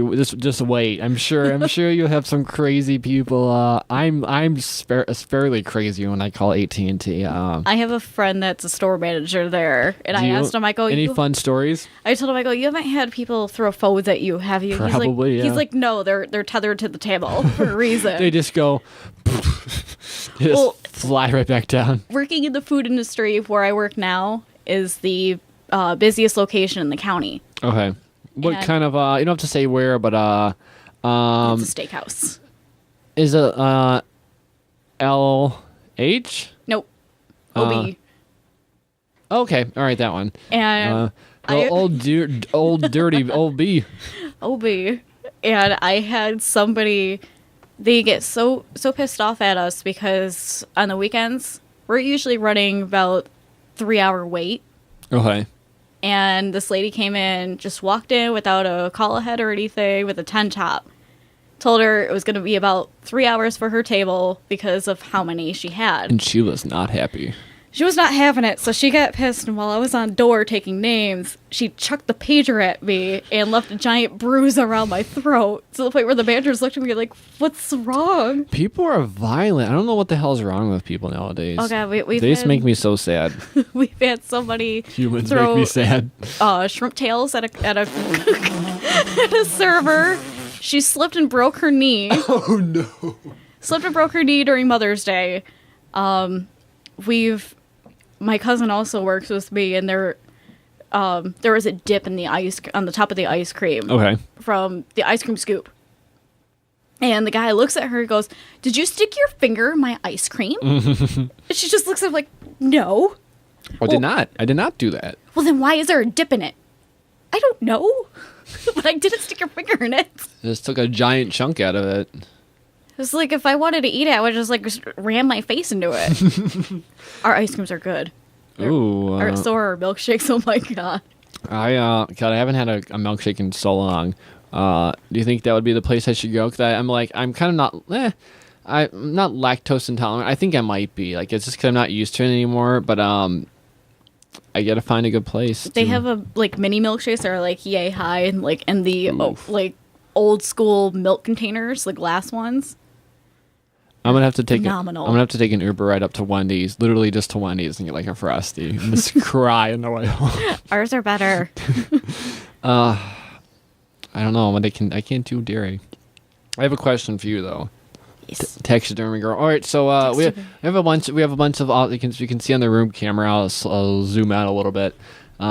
just wait. I'm sure you'll have some crazy people. I'm fairly crazy when I call AT&T. I have a friend that's a store manager there, and I asked him, I go, any fun stories? I told him, I go, "You haven't had people throw phones at you, have you?" Probably, He's yeah. like, "No, they're tethered to the table for a reason." They just go. They just fly right back down. Working in the food industry where I work now is the busiest location in the county. Okay. What And- kind of you don't have to say where, but It's a steakhouse. is it LH? Nope. OB. Okay, all right, that one. And Old dirty old B. OB. And I had somebody, they get so pissed off at us because on the weekends, we're usually running about 3-hour wait. Okay. And this lady came in, just walked in without a call ahead or anything, with a 10 top. Told her it was going to be about 3 hours for her table because of how many she had. And she was not happy. She was not having it, so she got pissed, and while I was on door taking names, she chucked the pager at me and left a giant bruise around my throat, to the point where the managers looked at me like, what's wrong? People are violent. I don't know what the hell's wrong with people nadays. Oh god, They just make me so sad. We've had somebody Humans throw make me sad. Shrimp tails at a at a server. She slipped and broke her knee. Oh no. Slipped and broke her knee during Mother's Day. My cousin also works with me, and there was a dip in the ice on the top of the ice cream. Okay. From the ice cream scoop. And the guy looks at her and goes, "Did you stick your finger in my ice cream?" And she just looks at him like, "No." I did not do that. Well, then why is there a dip in it? I don't know. But I didn't stick your finger in it. Just took a giant chunk out of it. It's like if I wanted to eat it, I would just ram my face into it. Our ice creams are good. Ooh. So are our milkshakes. Oh my god. I haven't had a milkshake in so long. Do you think that would be the place I should go? Because I'm kind of not. I'm not lactose intolerant. I think I might be. Like, it's just because I'm not used to it anymore. But I gotta find a good place. They have mini milkshakes that are yay high and in the old school milk containers, the glass ones. I'm gonna have to take phenomenal. I'm gonna have to take an Uber right up to Wendy's, literally just to Wendy's, and get a Frosty and just cry on the way home. Ours are better. I don't know, but I can't do dairy. I have a question for you though. Yes. Taxidermy girl. All right, so we have a bunch of you can see on the room camera. I'll zoom out a little bit. We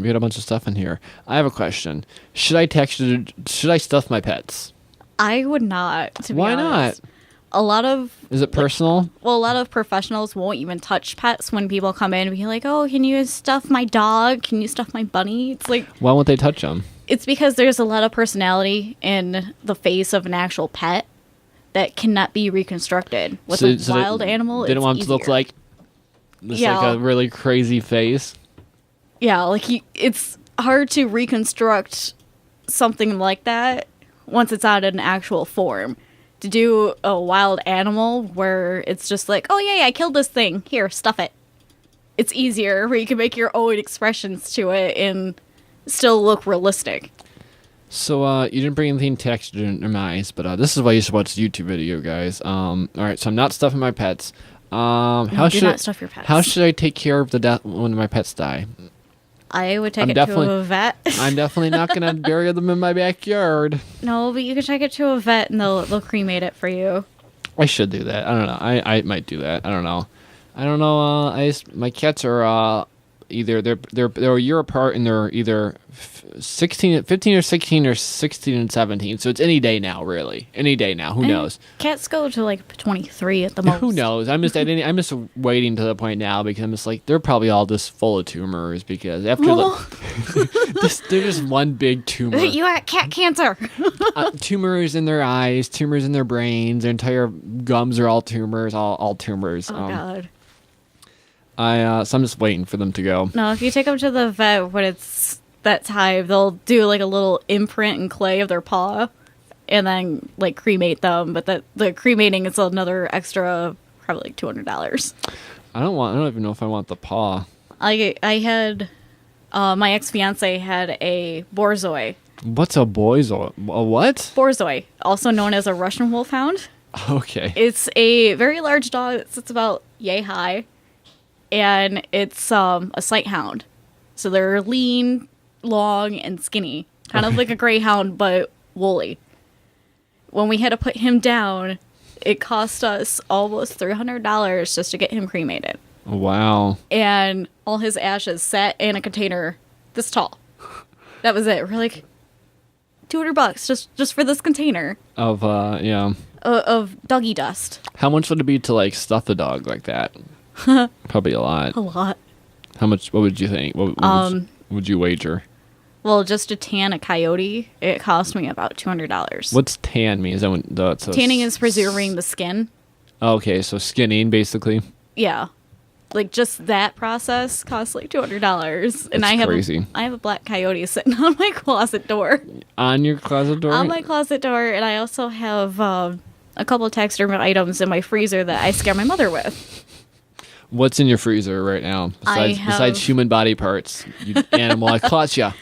got a bunch of stuff in here. I have a question. Should I stuff my pets? I would not. To be Why honest. not? Is it personal? A lot of professionals won't even touch pets when people come in and be like, "Oh, can you stuff my dog? Can you stuff my bunny?" It's like, why won't they touch them? It's because there's a lot of personality in the face of an actual pet that cannot be reconstructed. With a wild animal, they don't want it to look like a really crazy face. Yeah, it's hard to reconstruct something like that once it's out in actual form. To do a wild animal where it's just like, "Oh yeah, I killed this thing. Here, stuff it." It's easier where you can make your own expressions to it and still look realistic. So you didn't bring anything taxidermized, but this is why you should watch the YouTube video, guys. All right, so I'm not stuffing my pets. Do not stuff your pets. How should I take care of the death when my pets die? I would take it to a vet. I'm definitely not going to bury them in my backyard. No, but you can take it to a vet and they'll cremate it for you. I should do that. I don't know. I might do that. I don't know. My cats are either they're a year apart, and they're either 15 or 16 or 16 and 17. So it's any day now, really. Any day now. Who knows? Cats go to 23 at the most. Who knows? I'm just waiting to the point now because I'm just they're probably all just full of tumors because after they're just one big tumor. You got cat cancer. Tumors in their eyes, tumors in their brains, their entire gums are all tumors, all tumors. Oh god. So I'm just waiting for them to go. No, if you take them to the vet when it's that time, they'll do a little imprint in clay of their paw and then cremate them. But the cremating is another extra, probably $200. I don't even know if I want the paw. I had my ex-fiance had a borzoi. What's a borzoi? A what? Borzoi, also known as a Russian wolfhound. Okay. It's a very large dog that sits about yay high. And it's a sight hound. So they're lean, long, and skinny. Kind of like a greyhound, but woolly. When we had to put him down, it cost us almost $300 just to get him cremated. Wow. And all his ashes sat in a container this tall. That was it. We're like, $200 just for this container. Of, Of doggy dust. How much would it be to, stuff a dog like that? Probably a lot. A lot. How much? What would you think? What would you wager? Well, just to tan a coyote, it cost me about $200. What's tan mean? Is that when Tanning is preserving the skin. Okay, so skinning basically. Yeah. Like just that process costs like $200. And I have a black coyote sitting on my closet door. On your closet door? On my closet door, and I also have a couple of taxidermy items in my freezer that I scare my mother with. What's in your freezer right now besides human body parts? You animal, I caught ya.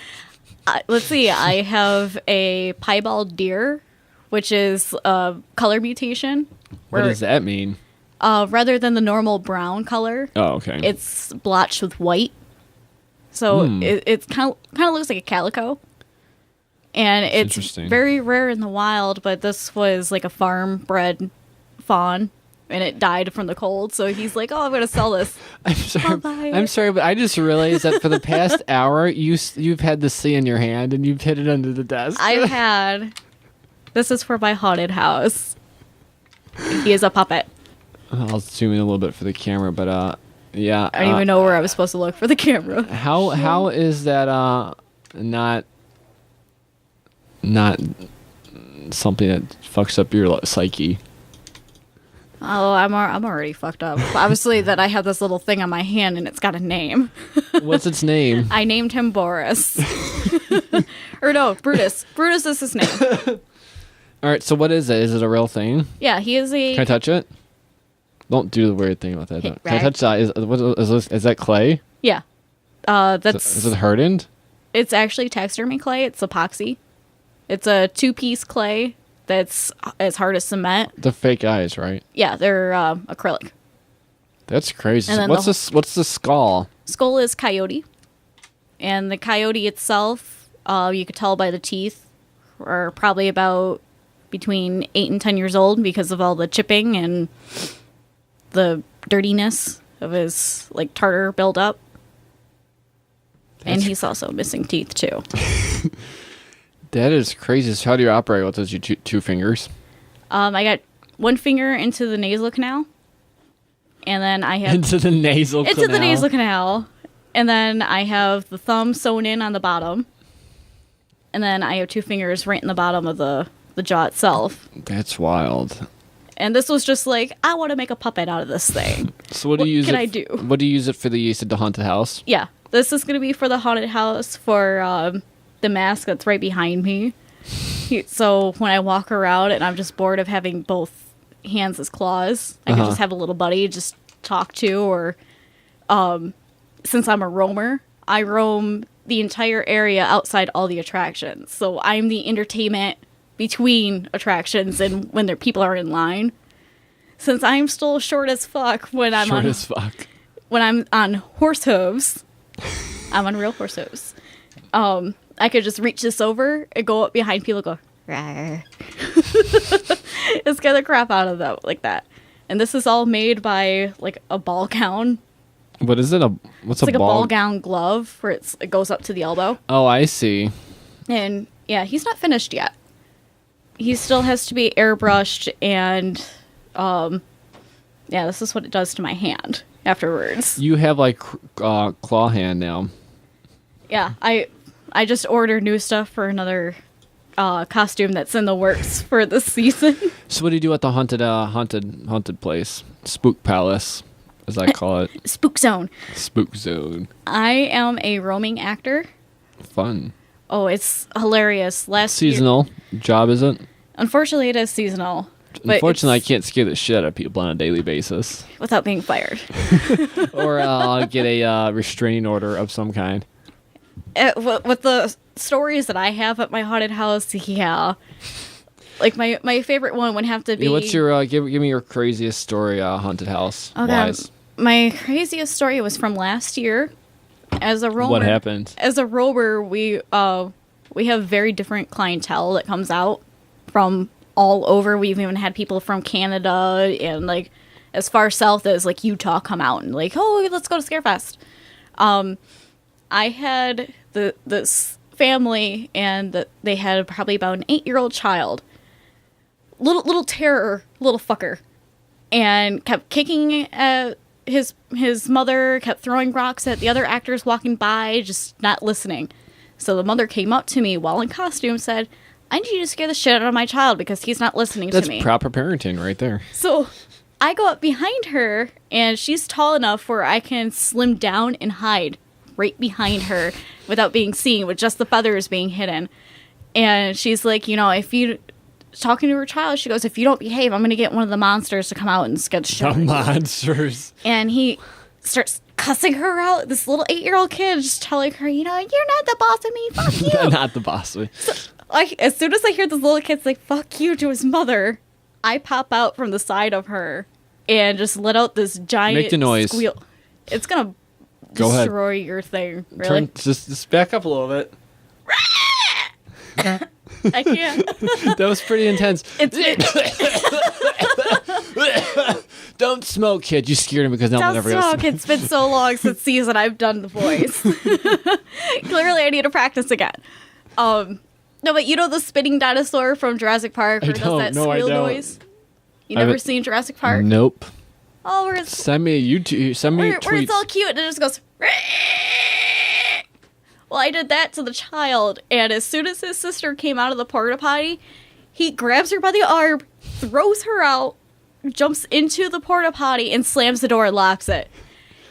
Let's see. I have a piebald deer, which is a color mutation. What does that mean? Rather than the normal brown color, okay, it's blotched with white. So it kind of looks like a calico. And it's very rare in the wild, but this was like a farm-bred fawn. And it died from the cold, so he's like, "Oh, I'm gonna sell this." I'm sorry, but I just realized that for the past hour, you've had this thing in your hand and you've hid it under the desk. I've had. This is for my haunted house. He is a puppet. I'll zoom in a little bit for the camera, but yeah. I don't even know where I was supposed to look for the camera. How is that not something that fucks up your psyche? Oh, I'm already fucked up. Obviously, that I have this little thing on my hand and it's got a name. What's its name? I named him Boris. Or no, Brutus. Brutus is his name. All right, so what is it? Is it a real thing? Yeah, he is a... Can I touch it? Don't do the weird thing with that. Can I touch that? Is that clay? Yeah. Is it hardened? It's actually taxidermy clay. It's epoxy. It's a 2-piece clay that's as hard as cement. The fake eyes, right? Yeah, they're acrylic. That's crazy. What's the skull? Skull is coyote. And the coyote itself, you could tell by the teeth, are probably about between 8 and 10 years old because of all the chipping and the dirtiness of his like tartar buildup. And he's also missing teeth too. That is crazy. So how do you operate with those two fingers? I got one finger into the nasal canal, and then I have into the nasal canal, and then I have the thumb sewn in on the bottom, and then I have 2 fingers right in the bottom of the jaw itself. That's wild. And this was just like, I want to make a puppet out of this thing. So what do you use? What can I do? What do you use it for? The haunted house? Yeah, this is going to be for the haunted house for the mask that's right behind me. So when I walk around and I'm just bored of having both hands as claws, I can just have a little buddy just talk to. Or since I'm a roamer, I roam the entire area outside all the attractions. So I'm the entertainment between attractions and when people are in line. Since I'm still short as fuck when I'm on horse hooves, I'm on real horse hooves. I could just reach this over and go up behind people and go, rawr. It scare the crap out of them like that. And this is all made by like a ball gown. What is it? It's like a ball gown glove where it goes up to the elbow. Oh, I see. And yeah, he's not finished yet. He still has to be airbrushed, and yeah, this is what it does to my hand afterwards. You have like claw hand now. Yeah, I just ordered new stuff for another costume that's in the works for this season. So what do you do at the haunted place? Spook Palace, as I call it. Spook Zone. Spook Zone. I am a roaming actor. Fun. Oh, it's hilarious. Seasonal job, is it? Unfortunately, it is seasonal. Unfortunately, I can't scare the shit out of people on a daily basis. Without being fired. Or I'll get a restraining order of some kind. With the stories that I have at my haunted house, yeah. Like my favorite one would have to be... Yeah, what's your... give me your craziest story, haunted house wise. My craziest story was from last year. As a roamer... What happened? As a roamer, we have very different clientele that comes out from all over. We've even had people from Canada and like as far south as like Utah come out and like, oh, let's go to Scarefest. I had this family and they had probably about an 8-year-old child, little terror, little fucker, and kept kicking at his mother, kept throwing rocks at the other actors walking by, just not listening. So the mother came up to me while in costume and said, I need you to scare the shit out of my child because he's not listening to me. That's proper parenting right there. So I go up behind her, and she's tall enough where I can slim down and hide right behind her without being seen, with just the feathers being hidden. And she's like, if you... Talking to her child, she goes, if you don't behave, I'm going to get one of the monsters to come out and scare the shit out of you. The monsters. And he starts cussing her out. This little 8-year-old kid just telling her, you're not the boss of me. Fuck you. Not the boss of me. So, as soon as I hear this little kid say, fuck you to his mother, I pop out from the side of her and just let out this giant Make the noise. squeal. It's going to destroy your thing. Really? Just back up a little bit. I can't. That was pretty intense. Don't smoke, kid. You scared him because no one ever Don't else. smoke. It's been so long since season I've done the voice. Clearly, I need to practice again. No, but the spinning dinosaur from Jurassic Park who does that squeal noise? You never seen Jurassic Park? Nope. Oh, where it's... Send me a YouTube. Send me where tweets. it's all cute and it just goes... Well, I did that to the child, and as soon as his sister came out of the porta potty, he grabs her by the arm, throws her out, jumps into the porta potty, and slams the door and locks it.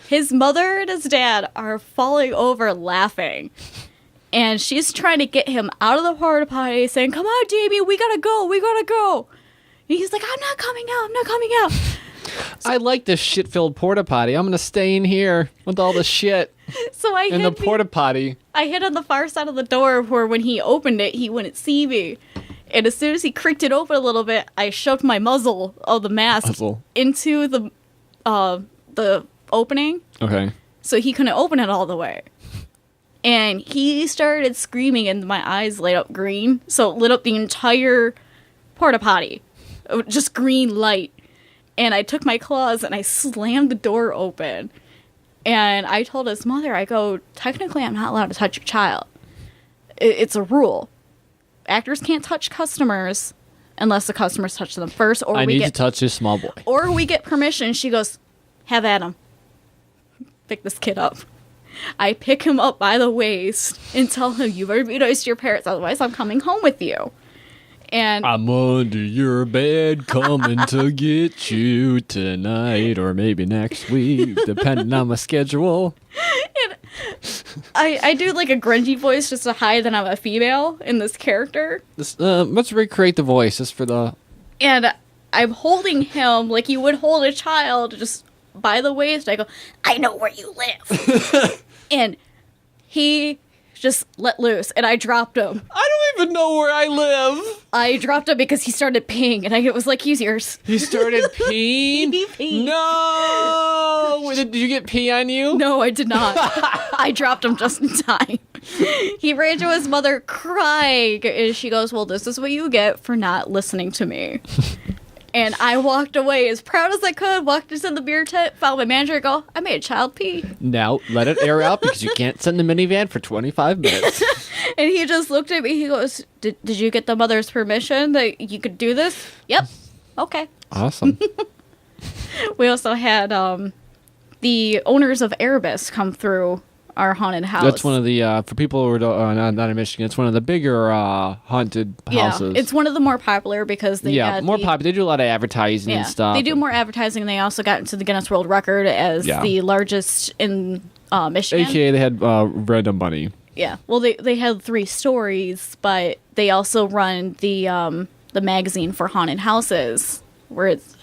His mother and his dad are falling over laughing, and she's trying to get him out of the porta potty, saying, come on, Damien, we gotta go. And he's like, I'm not coming out. I like this shit-filled porta potty. I'm gonna stay in here with all the shit. So in the porta potty. I hid on the far side of the door where when he opened it, he wouldn't see me. And as soon as he creaked it open a little bit, I shoved my muzzle of the mask into the opening. Okay. So he couldn't open it all the way. And he started screaming and my eyes lit up green. So it lit up the entire porta potty. Just green light. And I took my claws and I slammed the door open. And I told his mother, I go, technically I'm not allowed to touch your child. It's a rule. Actors can't touch customers unless the customers touch them first. Or I need to touch this small boy. Or we get permission. She goes, have at him. Pick this kid up. I pick him up by the waist and tell him, you better be nice to your parents, otherwise I'm coming home with you. And I'm under your bed coming to get you tonight or maybe next week, depending on my schedule. And I do like a grungy voice just to hide that I'm a female in this character. Let's recreate the voice just for the... And I'm holding him like you would hold a child just by the waist. I go, I know where you live. And he just let loose, and I dropped him. I don't even know where I live. I dropped him because he started peeing, and it was like, he's yours. He started peeing? He peed. No! Did you get pee on you? No, I did not. I dropped him just in time. He ran to his mother crying, and she goes, well, this is what you get for not listening to me. And I walked away as proud as I could, walked into the beer tent, found my manager, and go, I made a child pee. Now, let it air out because you can't sit in the minivan for 25 minutes. And he just looked at me, he goes, did you get the mother's permission that you could do this? Yep. Okay. Awesome. We also had the owners of Erebus come through our haunted house. That's one of the, for people who are not in Michigan, it's one of the bigger haunted houses. Yeah, it's one of the more popular because they more popular. They do a lot of advertising and stuff. They do more advertising, and they also got into the Guinness World Record as the largest in Michigan. AKA they had random money. Yeah, well, they had 3 stories, but they also run the magazine for haunted houses, where it's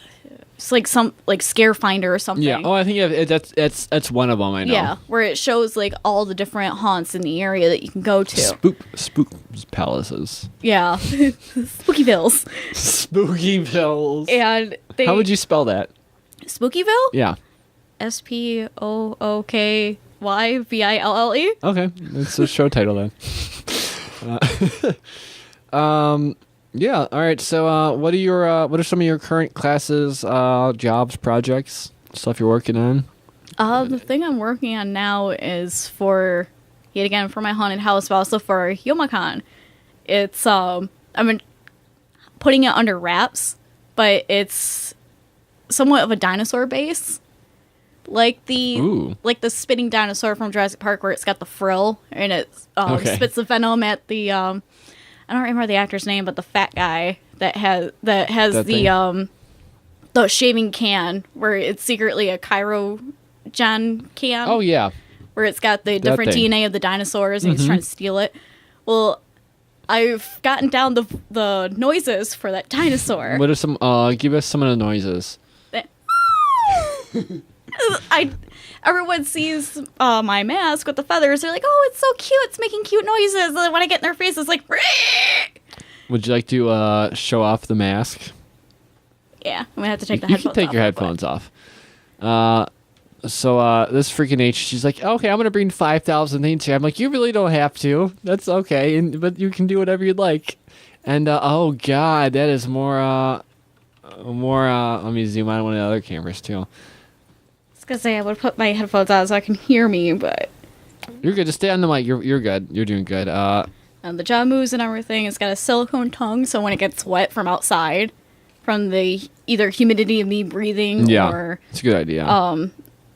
like some Scare Finder or something. Yeah. Oh, I think that's one of them. I know. Yeah, where it shows like all the different haunts in the area that you can go to. Spook palaces. Yeah, Spookyvilles. Spookyvilles. And how would you spell that? Spookyville? Yeah. SPOOKYVILLE. Okay, that's the show title then. Yeah. All right. So, what are some of your current classes, jobs, projects, stuff you're working on? The thing I'm working on now is for my haunted house, but also for Youmacon. It's I'm putting it under wraps, but it's somewhat of a dinosaur base. Ooh. like the spitting dinosaur from Jurassic Park, where it's got the frill and it spits the venom at the I don't remember the actor's name, but the fat guy that has the shaving can where it's secretly a Chirogen can. Oh yeah. Where it's got the different thing. DNA of the dinosaurs and he's trying to steal it. Well, I've gotten down the noises for that dinosaur. What are some? Give us some of the noises. Everyone sees my mask with the feathers. They're like, "Oh, it's so cute! It's making cute noises." And then when I get in their face, it's like, Would you like to show off the mask? yeah, I'm gonna have to take the You headphones can take off your real quick. headphones off. So this freaking H, she's like, okay, I'm gonna bring 5,000 things here. I'm like, you really don't have to. That's okay, but you can do whatever you'd like. And oh god, that is more. Let me zoom on one of the other cameras too. I was gonna say I would put my headphones on so I can hear me, but You're good. Just stay on the mic. You're good. You're doing good. and the jaw moves and everything. It's got a silicone tongue, so when it gets wet from outside, from the either humidity of me breathing Yeah, or it's a good idea.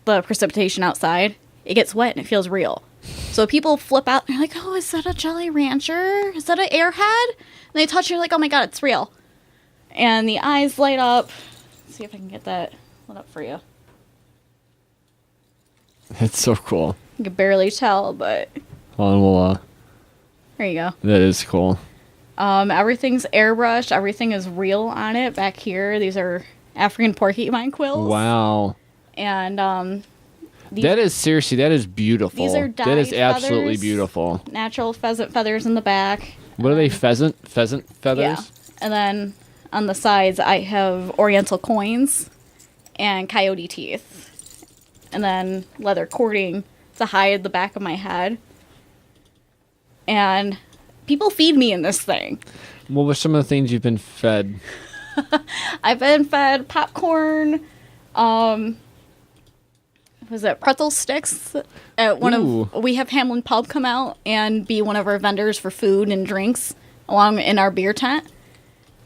the precipitation outside, it gets wet and it feels real. So people flip out and they're like, "Oh, is that a Jolly Rancher? Is that an Airhead?" And they touch it, like, "Oh my god, it's real!" And the eyes light up. Let's see if I can get that lit up for you. It's so cool. You can barely tell, but Hold on, we'll. there you go. That is cool. Everything's airbrushed. Everything is real on it. Back here, these are African porcupine quills. Wow. And That is beautiful. these are that is dyed absolutely feathers. beautiful. Natural pheasant feathers in the back. What are they? Pheasant feathers? Yeah. And then on the sides, I have oriental coins and coyote teeth. And then leather cording to hide the back of my head. And people feed me in this thing. What were some of the things you've been fed? I've been fed popcorn, was it pretzel sticks at we have Hamlin Pub come out and be one of our vendors for food and drinks along in our beer tent.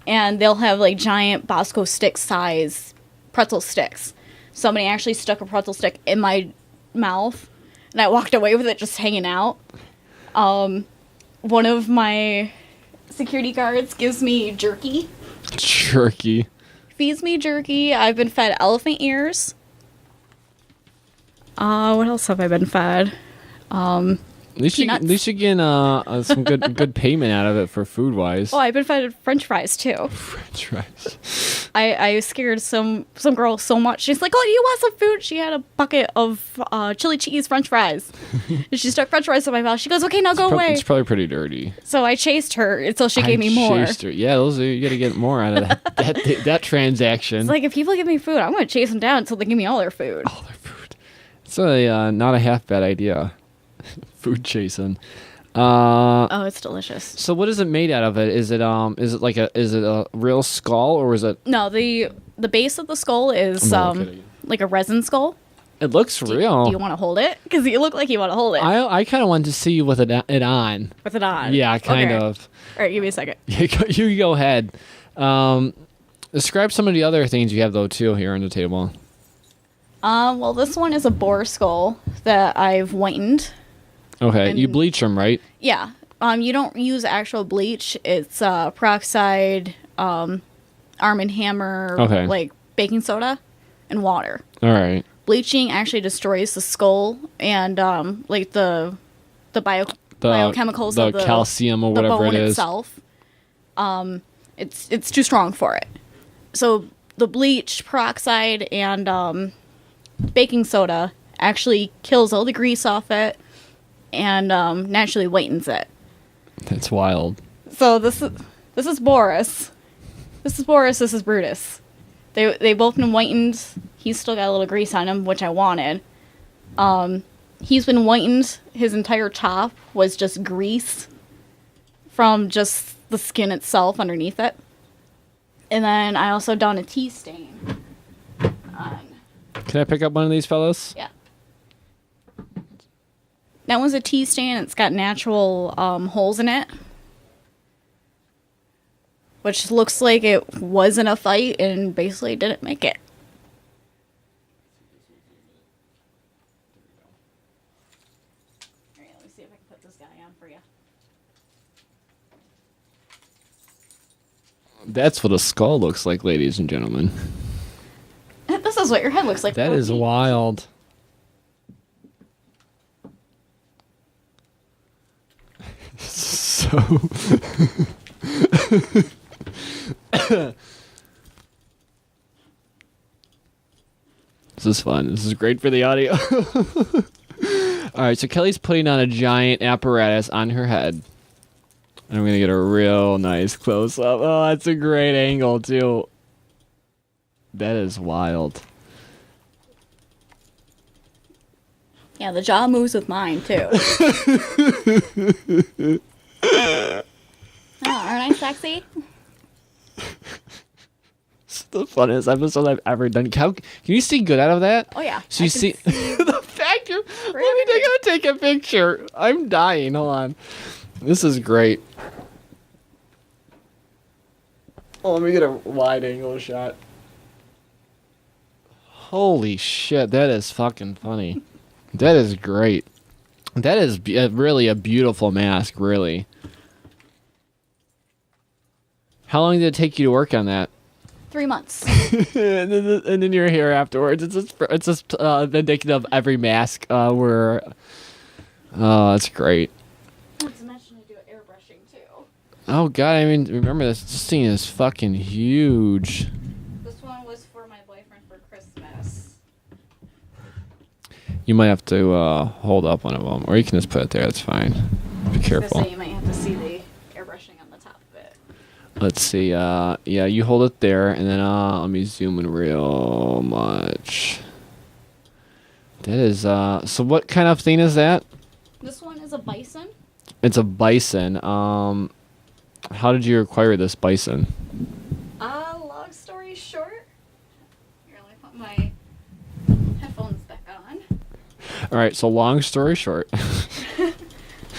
And they'll have like giant Bosco stick size pretzel sticks. Somebody actually stuck a pretzel stick in my mouth and I walked away with it just hanging out. One of my security guards gives me jerky. Jerky. Feeds me jerky. I've been fed elephant ears. What else have I been fed? At least you're getting some good payment out of it for food wise. Oh, I've been fed French fries too. French fries. I scared some girl so much. She's like, "Oh, do you want some food?" She had a bucket of chili cheese French fries. And she stuck French fries in my mouth. She goes, "Okay, now go away." It's probably pretty dirty. So I chased her until she gave me more. Chased her. Yeah, you got to get more out of that transaction. It's like, if people give me food, I'm going to chase them down until they give me all their food. All their food. It's not a half bad idea. Food chasing. Oh, it's delicious. So what is it made out of? Is it a real skull or is it? No, the base of the skull is like a resin skull. It looks real. Do you want to hold it? Because you look like you want to hold it. I kind of wanted to see you with it on. With it on. Yeah, kind Okay. of. All right, give me a second. You go ahead. Describe some of the other things you have though too here on the table. Well, this one is a boar skull that I've whitened. Okay, you bleach them, right? Yeah. You don't use actual bleach. It's peroxide, Arm & Hammer, Okay. like baking soda, and water. All right. Bleaching actually destroys the skull and like the biochemicals the of the calcium or the whatever bone it is. itself. It's too strong for it. So the bleach, peroxide, and baking soda actually kills all the grease off it and naturally whitens it. That's wild. So this is Boris. This is Boris. This is Brutus. They both been whitened. He's still got a little grease on him, which I wanted. He's been whitened. His entire top was just grease from just the skin itself underneath it. And then I also done a tea stain. Can I pick up one of these fellows? Yeah. That one's a tea stain. It's got natural holes in it. Which looks like it was in a fight and basically didn't make it. on for you. That's what a skull looks like, ladies and gentlemen. This is what your head looks like. That is wild. So... This is fun. This is great for the audio. All right, so Kelly's putting on a giant apparatus on her head. And I'm going to get a real nice close-up. Oh, that's a great angle, too. That is wild. Yeah, the jaw moves with mine, too. Oh, aren't I sexy? It's the funniest episode I've ever done. Can you see good out of that? Oh, yeah. So you see the fact you're... Let me take a picture. I'm dying. Hold on. This is great. Oh, let me get a wide angle shot. Holy shit, that is fucking funny. That is great. That is really a beautiful mask, really. How long did it take you to work on that? 3 months. and then you're here afterwards. It's just indicative of every mask where... Oh, that's great. Not to mention I do airbrushing, too. Oh, God, I mean, remember this thing is fucking huge. This one was for my boyfriend for Christmas. You might have to hold up one of them, or you can just put it there. That's fine. Be careful. So you might have to see the airbrushing on the top of it. Let's see. Yeah, you hold it there, and then let me zoom in real much. That is... So what kind of thing is that? This one is a bison. It's a bison. How did you acquire this bison? Long story short. Here, let me put my headphones back on. All right, so long story short. Well,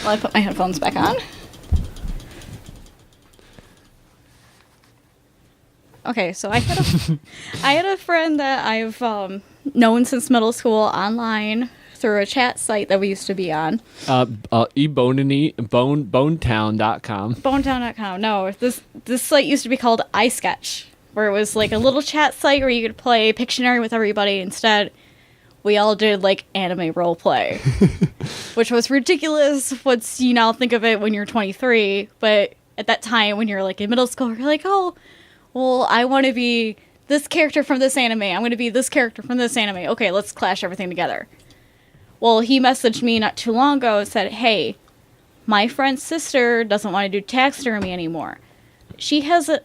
I put my headphones back on. Okay, so I had a friend that I've known since middle school online through a chat site that we used to be on. Bonetown.com. Bonetown.com. No, this site used to be called iSketch, where it was like a little chat site where you could play Pictionary with everybody. Instead, we all did like anime role play, which was ridiculous once you now think of it when you're 23. But at that time, when you're like in middle school, you're like, oh, well, I want to be this character from this anime. I'm going to be this character from this anime. Okay, let's clash everything together. Well, he messaged me not too long ago and said, hey, my friend's sister doesn't want to do taxidermy anymore. She has a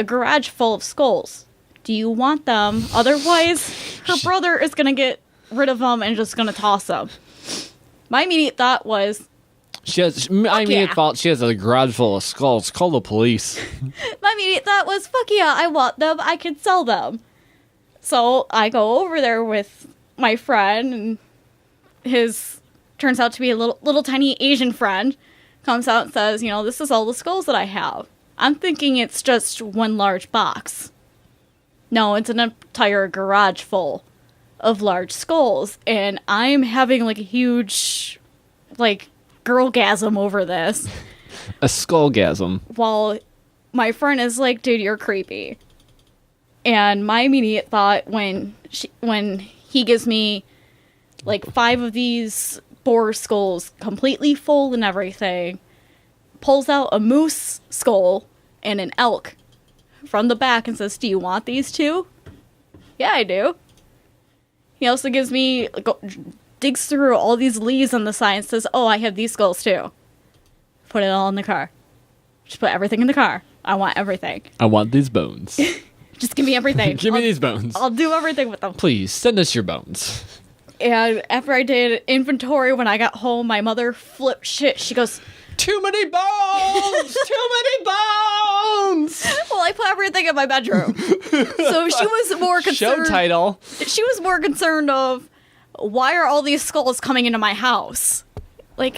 garage full of skulls. Do you want them? Otherwise, her brother is going to get rid of them and just going to toss them. My immediate thought was... She has a garage full of skulls. Call the police. My immediate thought was, fuck yeah, I want them. I can sell them. So I go over there with my friend, and his turns out to be a little tiny Asian friend, comes out and says, this is all the skulls that I have. I'm thinking it's just one large box. No, it's an entire garage full of large skulls, and I'm having like a huge girlgasm over this. A skullgasm. While my friend is like, dude, you're creepy. And my immediate thought when he gives me like 5 of these boar skulls completely full and everything, pulls out a moose skull and an elk from the back and says, do you want these too? Yeah, I do. He also gives me, digs through all these leaves on the side and says, oh, I have these skulls too. Put it all in the car. Just put everything in the car. I want everything. I want these bones. Just give me everything. Give me these bones. I'll do everything with them. Please, send us your bones. And after I did inventory, when I got home, my mother flipped shit. She goes, too many bones! Too many bones! Well, I put everything in my bedroom. So she was more concerned. Show title. She was more concerned of, why are all these skulls coming into my house? We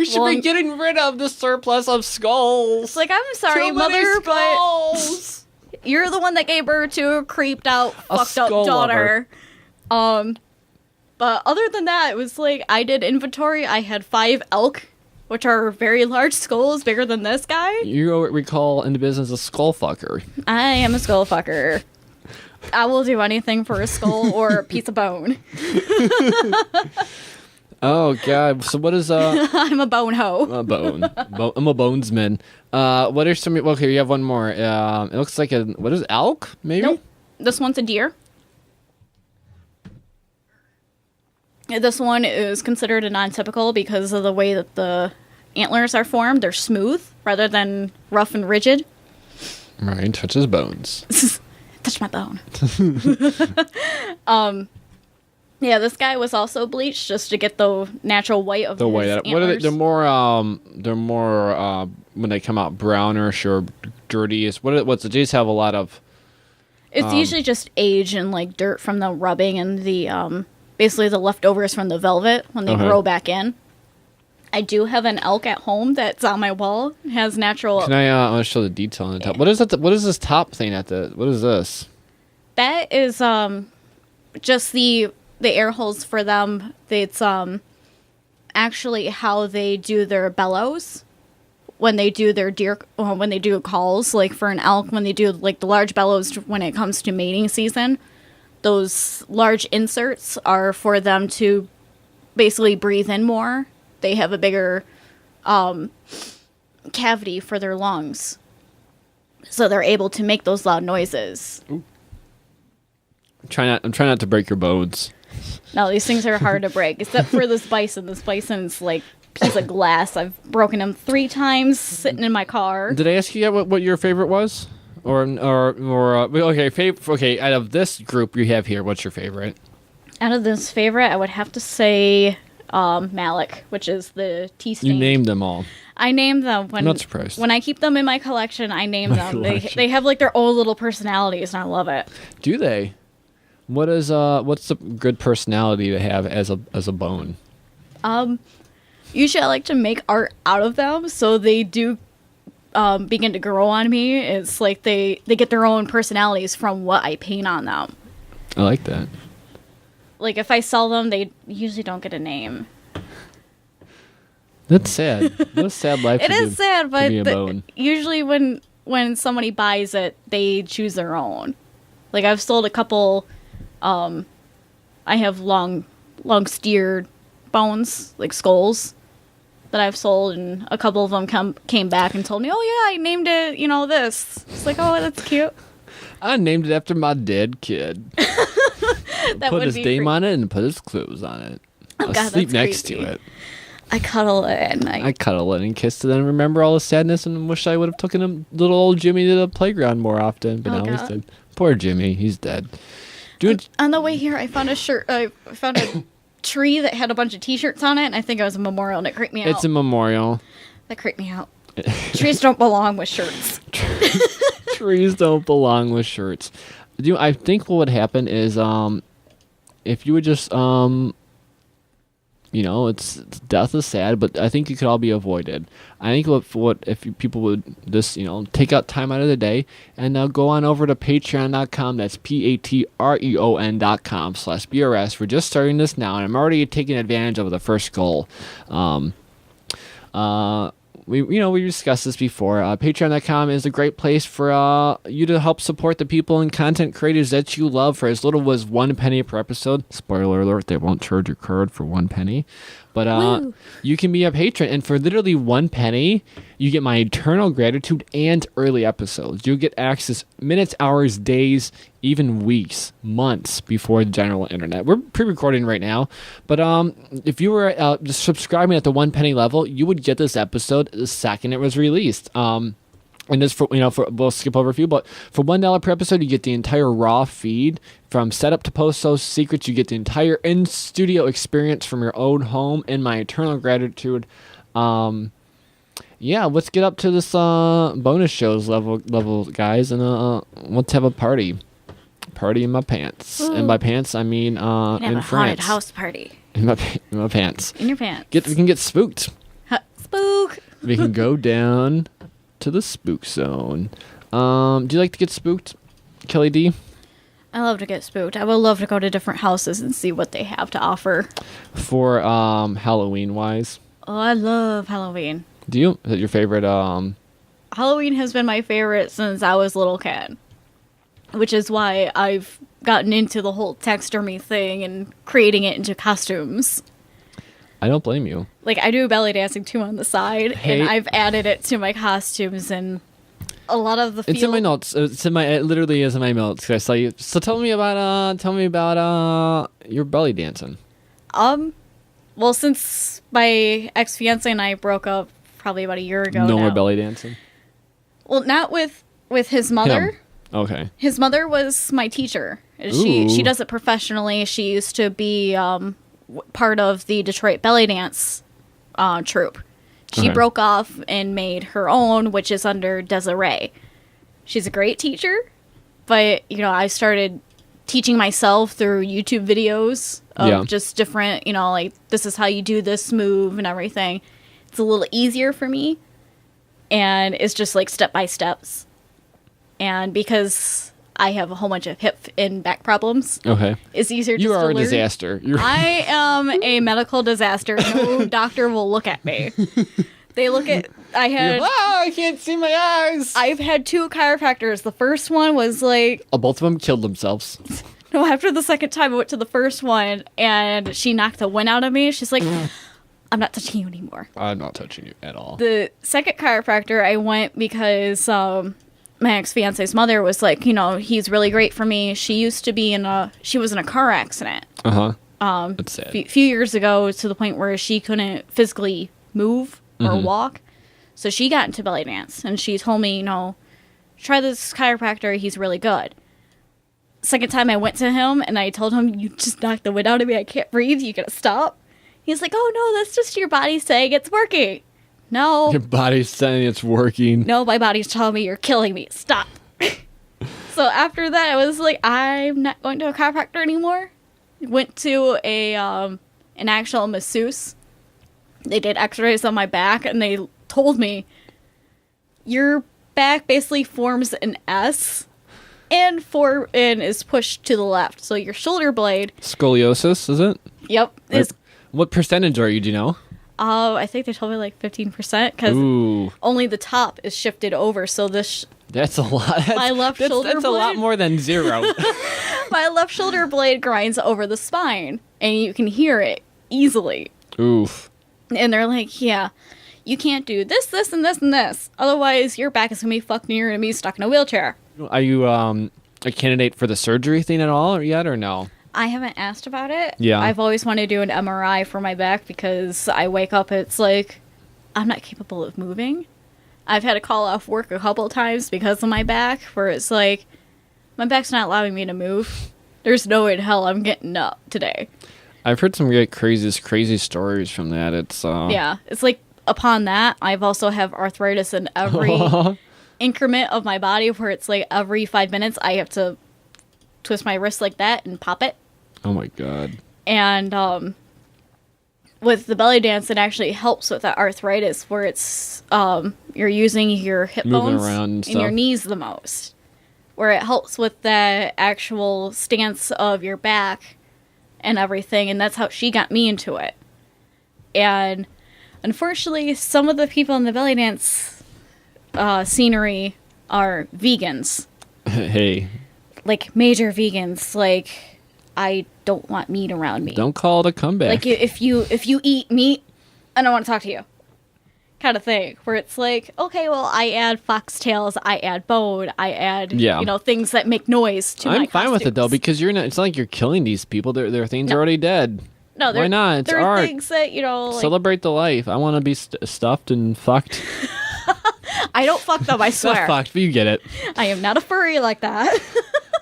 should be getting rid of the surplus of skulls. Like, I'm sorry, mother, but you're the one that gave birth to a creeped out, fucked up daughter. But other than that, it was like I did inventory. I had 5 elk, which are very large skulls, bigger than this guy. You are what we call in the business a skull fucker. I am a skull fucker. I will do anything for a skull or a piece of bone. Oh God! So what is I'm a bone hoe. a bone? I'm a bonesman. What are some? Okay, you have one more. It looks like what is elk? Maybe. Nope. This one's a deer. This one is considered a non-typical because of the way that the antlers are formed. They're smooth rather than rough and rigid. Ryan touches bones. Touch my bone. Yeah, this guy was also bleached just to get the natural white of The his way that antlers. what are they? They're more when they come out brownish or dirtiest. What's the Jays have a lot of? It's usually just age and like dirt from the rubbing and the basically the leftovers from the velvet when they grow back in. I do have an elk at home that's on my wall. It has natural. Can I want to show the detail on the top? What is that? What is this top thing at the? What is this? That is just the air holes for them. It's actually how they do their bellows when they do their deer when they do calls, like for an elk when they do like the large bellows when it comes to mating season. Those large inserts are for them to basically breathe in more. They have a bigger cavity for their lungs, so they're able to make those loud noises. I'm trying not to break your bones. No, these things are hard to break, except for this bison. This bison's like a piece of glass. I've broken him 3 times sitting in my car. Did I ask you yet what your favorite was? Okay, out of this group you have here, what's your favorite? Out of this favorite, I would have to say Malik, which is the tea stain. You named them all. I named them I'm not surprised. When I keep them in my collection. I name them. They have like their own little personalities, and I love it. Do they? What's a good personality to have as a bone? Usually I like to make art out of them, so they do begin to grow on me. It's like they get their own personalities from what I paint on them. I like that. Like if I sell them, they usually don't get a name. That's sad. What a sad life. It is sad, but be a bone. Usually when somebody buys it, they choose their own. Like I've sold a couple. I have long steer bones, like skulls, that I've sold, and a couple of them came back and told me, "Oh yeah, I named it, this." It's like, "Oh, that's cute." I named it after my dead kid. That put would his be name on it and put his clothes on it. Oh, I'll God, sleep that's next creepy. to it. I cuddle it at night. I cuddle it and kissed it and remember all the sadness and wish I would have taken him, little old Jimmy, to the playground more often. But Oh, now he's God. dead. Poor Jimmy, he's dead. On the way here, I found a shirt. I found a tree that had a bunch of T-shirts on it, and I think it was a memorial, and it creeped me out. It's a memorial. That creeped me out. Trees don't belong with shirts. Trees don't belong with shirts. I think what would happen is if you would just it's death is sad, but I think it could all be avoided. I think people would just take out time out of the day and go on over to patreon.com. That's patreon.com/BRS. We're just starting this now, and I'm already taking advantage of the first goal. We discussed this before. Patreon.com is a great place for you to help support the people and content creators that you love for as little as 1 penny per episode. Spoiler alert, they won't charge your card for 1 penny. But you can be a patron, and for literally 1 penny, you get my eternal gratitude and early episodes. You'll get access minutes, hours, days, even weeks, months before the general internet. We're pre-recording right now, but if you were just subscribing at the 1 penny level, you would get this episode the second it was released. And this we'll skip over a few, but for $1 per episode, you get the entire raw feed from setup to post those secrets. You get the entire in-studio experience from your own home, and my eternal gratitude. Let's get up to this bonus shows level, guys, and let's have a party. Party in my pants. Ooh. And by pants, I mean You can have in a France. haunted house party In my pants. in your pants. We can get spooked. Spook. We can go down to the spook zone. Do you like to get spooked, Kelly D? I love to get spooked. I would love to go to different houses and see what they have to offer. For Halloween wise, Oh, I love Halloween. is that your favorite? Halloween has been my favorite since I was a little kid, which is why I've gotten into the whole taxidermy thing and creating it into costumes. I don't blame you. Like, I do belly dancing too on the side, Hey. and I've added it to my costumes and a lot of the It's in my notes. It literally is in my notes. I saw you. So tell me about your belly dancing. Well, since my ex-fiance and I broke up probably about a year ago No now. more belly dancing. Well, not with his mother. Him. Okay. His mother was my teacher. She Ooh. does it professionally. She used to be part of the Detroit belly dance troupe. She Okay. broke off and made her own, which is under Desiree. She's a great teacher, but I started teaching myself through YouTube videos of just different, like, this is how you do this move and everything. It's a little easier for me, and it's just like step by steps. And because I have a whole bunch of hip and back problems, Okay. it's easier. You just are to a learn. disaster. I am a medical disaster. No doctor will look at me. They look at. I can't see my eyes. I've had 2 chiropractors. The first one was like, Both of them killed themselves. no, after the second time I went to the first one and she knocked the wind out of me. She's like, I'm not touching you anymore. I'm not touching you at all. The second chiropractor I went because my ex-fiance's mother was like, he's really great for me. She was in a car accident. That's sad. Few years ago, to the point where she couldn't physically move or walk. So she got into belly dance, and she told me, try this chiropractor. He's really good. Second time I went to him, and I told him, you just knocked the wind out of me. I can't breathe. You gotta stop. He's like, oh, no, that's just your body saying it's working. No. Your body's saying it's working. No, my body's telling me you're killing me. Stop. So after that, I was like, I'm not going to a chiropractor anymore. Went to an actual masseuse. They did x-rays on my back, and they told me, your back basically forms an S and is pushed to the left. So your shoulder blade. Scoliosis, is it? Yep. Is What percentage are you, do you know? I think they told me like 15% because Ooh. only the top is shifted over. So That's a lot. My left shoulder That's a lot blade? more than 0. my left shoulder blade grinds over the spine, and you can hear it easily. Oof. And they're like, yeah, you can't do this, this, and this, and this. Otherwise, your back is going to be fucked and you're going to be stuck in a wheelchair. Are you a candidate for the surgery thing at all yet, or no? I haven't asked about it. Yeah. I've always wanted to do an MRI for my back because I wake up, it's like, I'm not capable of moving. I've had to call off work a couple times because of my back, where it's like, my back's not allowing me to move. There's no way in hell I'm getting up today. I've heard some really crazy stories from that. It's Yeah, it's like, upon that, I've also have arthritis in every increment of my body, where it's like every 5 minutes I have to twist my wrist like that and pop it. Oh my god. And with the belly dance, it actually helps with that arthritis, where it's you're using your hip Moving bones around and your stuff. knees the most, where it helps with the actual stance of your back and everything. And that's how she got me into it. And unfortunately, some of the people in the belly dance scenery are vegans. Hey, Like, major vegans. Like, I don't want meat around me. don't call it a comeback. Like, if you eat meat, I don't want to talk to you. Kind of thing. Where it's like, okay, well, I add foxtails, I add bone, I add, things that make noise to my I'm fine with it though, costumes. because you're not. It's not like you're killing these people. Their things are already dead. No, Why not? It's there art. are things that, like, Celebrate the life. I want to be stuffed and fucked. I don't fuck them, I Not swear. fucked, but you get it. I am not a furry like that.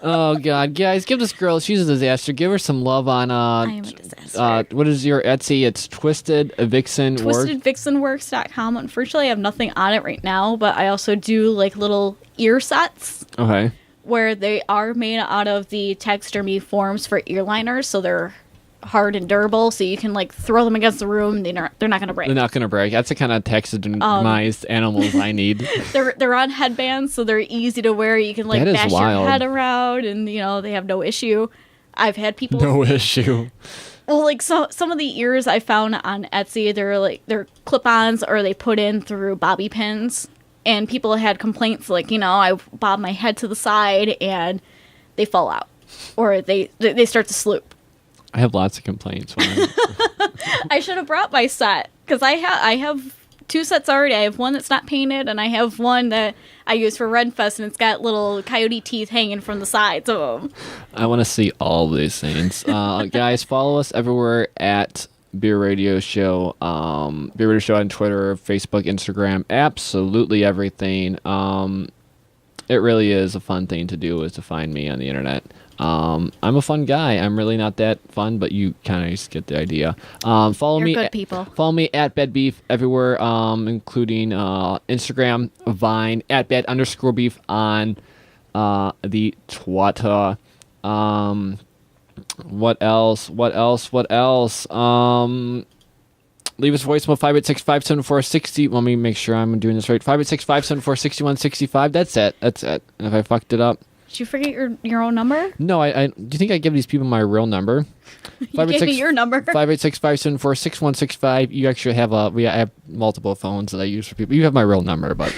Oh god, guys, give this girl. She's a disaster. Give her some love on. I am a disaster. What is your Etsy? It's Twisted Vixen Work. TwistedVixenWorks.com. Unfortunately, I have nothing on it right now, but I also do like little ear sets Okay. where they are made out of the taxidermy forms for ear liners, so they're hard and durable, so you can like throw them against the room. They're not going to break. They're not going to break. That's the kind of taxidermized animals I need. They're on headbands, so they're easy to wear. You can like That is bash wild. your head around, and they have no issue. I've had people No issue. Well, like some of the ears I found on Etsy, they're clip-ons or they put in through bobby pins, and people had complaints like, I bob my head to the side and they fall out, or they start to sloop. I have lots of complaints. I should have brought my set because I have 2 sets already. I have one that's not painted, and I have one that I use for Redfest, and it's got little coyote teeth hanging from the sides of them. I want to see all of these things. Guys, follow us everywhere at BEERadio Show. BEERadio Show on Twitter, Facebook, Instagram, absolutely everything. It really is a fun thing to do, is to find me on the internet. I'm a fun guy. I'm really not that fun, but you kind of just get the idea. Follow You're me. good people. Follow me at bedbeef everywhere, including Instagram, Vine, at bed_beef on the Twitter. What else? Leave us a voicemail, 586-574-60. Let me make sure I'm doing this right. 586-574-6165. That's it. And if I fucked it up. Did you forget your own number? No, I do you think I give these people my real number? You gave me your number. 586-574-6165. You actually have I have multiple phones that I use for people. You have my real number, but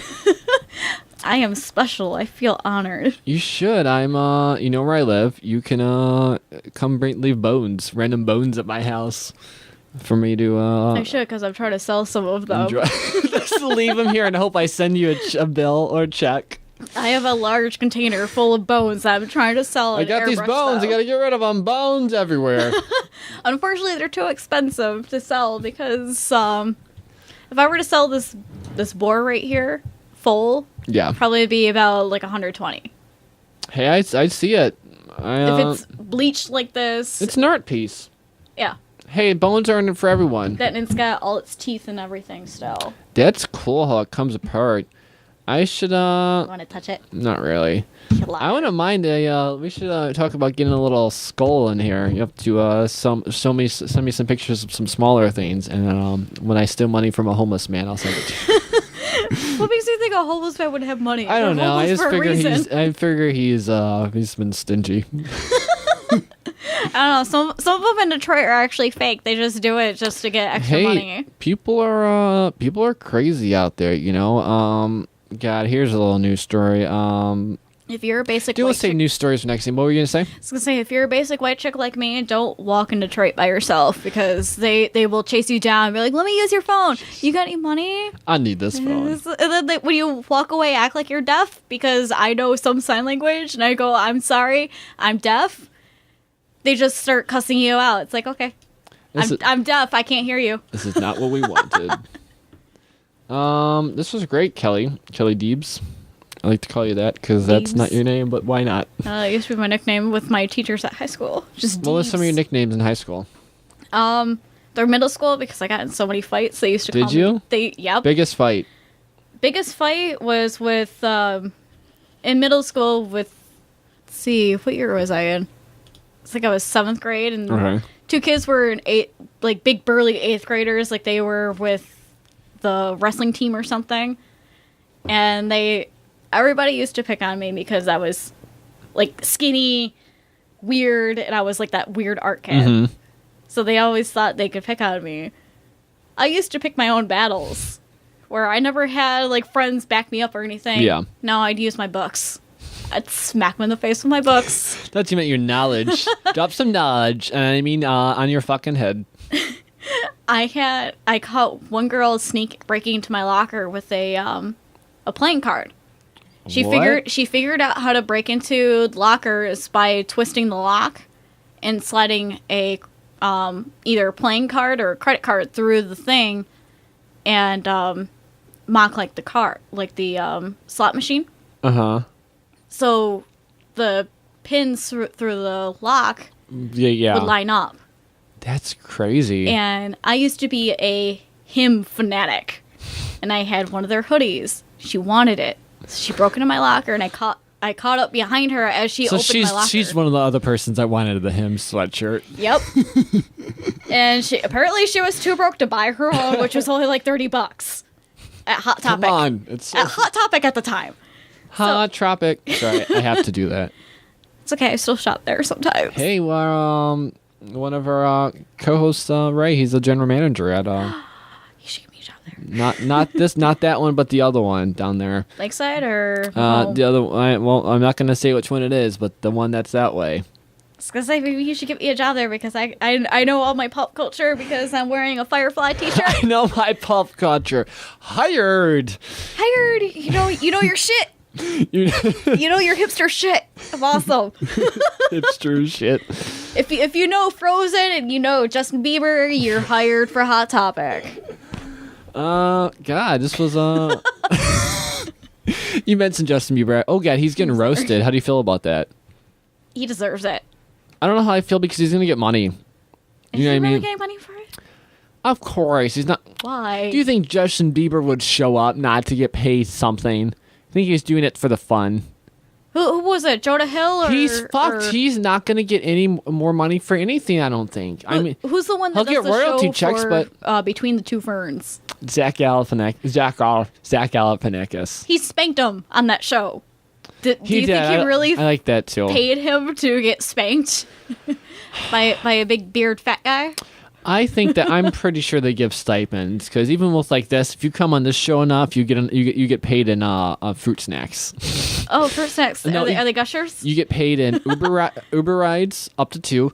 I am special. I feel honored. you should. I'm you know where I live. You can come leave random bones at my house for me to I should, because I'm trying to sell some of them. Just leave them here and hope I send you a bill or a check. I have a large container full of bones that I'm trying to sell. I got these bones. I got to get rid of them. Bones everywhere. Unfortunately, they're too expensive to sell because if I were to sell this boar right here full, Yeah, probably be about like 120. Hey, I see it. If it's bleached like this, It's an art piece. yeah. Hey, bones aren't for everyone. Then it's got all its teeth and everything still. That's cool how it comes apart. I should You want to touch it? not really. You lie. I wouldn't mind we should talk about getting a little skull in here. You have to send me some pictures of some smaller things, and when I steal money from a homeless man, I'll send it to you. What makes you think a homeless man would have money? I don't They're know. I homeless just for a reason. figure he's been stingy. I don't know. Some of them in Detroit are actually fake. They just do it just to get extra money. People are crazy out there, God, here's a little news story. If you're a basic Do white let's say chick, news stories for next thing. What were you gonna say? I was gonna say, if you're a basic white chick like me, don't walk in Detroit by yourself because they will chase you down and be like, "Let me use your phone. You got any money?" I need this phone. And then when you walk away, act like you're deaf because I know some sign language, and I go, "I'm sorry, I'm deaf." They just start cussing you out. It's like, okay, I'm deaf. I can't hear you. This is not what we wanted. This was great, Kelly Deebs. I like to call you that because that's not your name, but why not? It used to be my nickname with my teachers at high school. Just What were some of your Deebs. nicknames in high school? They're middle school because I got in so many fights. They used to call Did you? me. Yep. Biggest fight? Biggest fight was with in middle school with. Let's see, what year was I in? It's like I was 7th grade, and Okay. 2 kids were in like big burly 8th graders, like they were with the wrestling team or something, and everybody used to pick on me because I was like skinny, weird, and I was like that weird art kid. Mm-hmm. So they always thought they could pick on me. I used to pick my own battles, where I never had like friends back me up or anything. Yeah. No, I'd use my books. I'd smack them in the face with my books. Thought you meant your knowledge. Drop some knowledge, and I mean on your fucking head. I caught one girl breaking into my locker with a playing card. She What? figured out how to break into lockers by twisting the lock and sliding a either a playing card or a credit card through the thing and mock like the card, like the slot machine. Uh-huh. So the pins through the lock Yeah. would line up. That's crazy. And I used to be a him fanatic. And I had one of their hoodies. She wanted it. So she broke into my locker and I caught I caught up behind her as she opened my locker. She's one of the other persons that wanted the him sweatshirt. Yep. And she was too broke to buy her own, which was only like $30 at Hot Topic. Come on, it's at Hot Topic at the time. Hot Tropic. Sorry, I have to do that. It's okay. I still shop there sometimes. Hey, well, one of our co-hosts, Ray, he's the general manager at. You should give me a job there. Not that one, but the other one down there. Lakeside or the other. Well, I'm not gonna say which one it is, but the one that's that way. I was gonna say maybe you should give me a job there because I know all my pop culture because I'm wearing a Firefly t-shirt. I know my pop culture. Hired. You know your shit. You know your hipster shit. I'm awesome. Hipster shit. If you know Frozen and you know Justin Bieber, you're hired for Hot Topic. God, this was You mentioned Justin Bieber. Oh God, he's getting roasted. How do you feel about that? He deserves it. I don't know how I feel because he's gonna get money. Is you know he what I really mean? getting money for it? Of course, he's not. Why? Do you think Justin Bieber would show up not to get paid something? I think he's doing it for the fun. Who was it? Jonah Hill? He's fucked. He's not going to get any more money for anything, I don't think. I mean, who's the one that he'll does get the royalty show checks, for, but Between the Two Ferns? Zach Galifianakis. He spanked him on that show. Do you think he really I like that too. paid him to get spanked by a big beard fat guy? I think that I'm pretty sure they give stipends because even with like this, if you come on this show enough, you get paid in fruit snacks. Oh, fruit snacks. No, are they gushers? You get paid in Uber rides up to 2,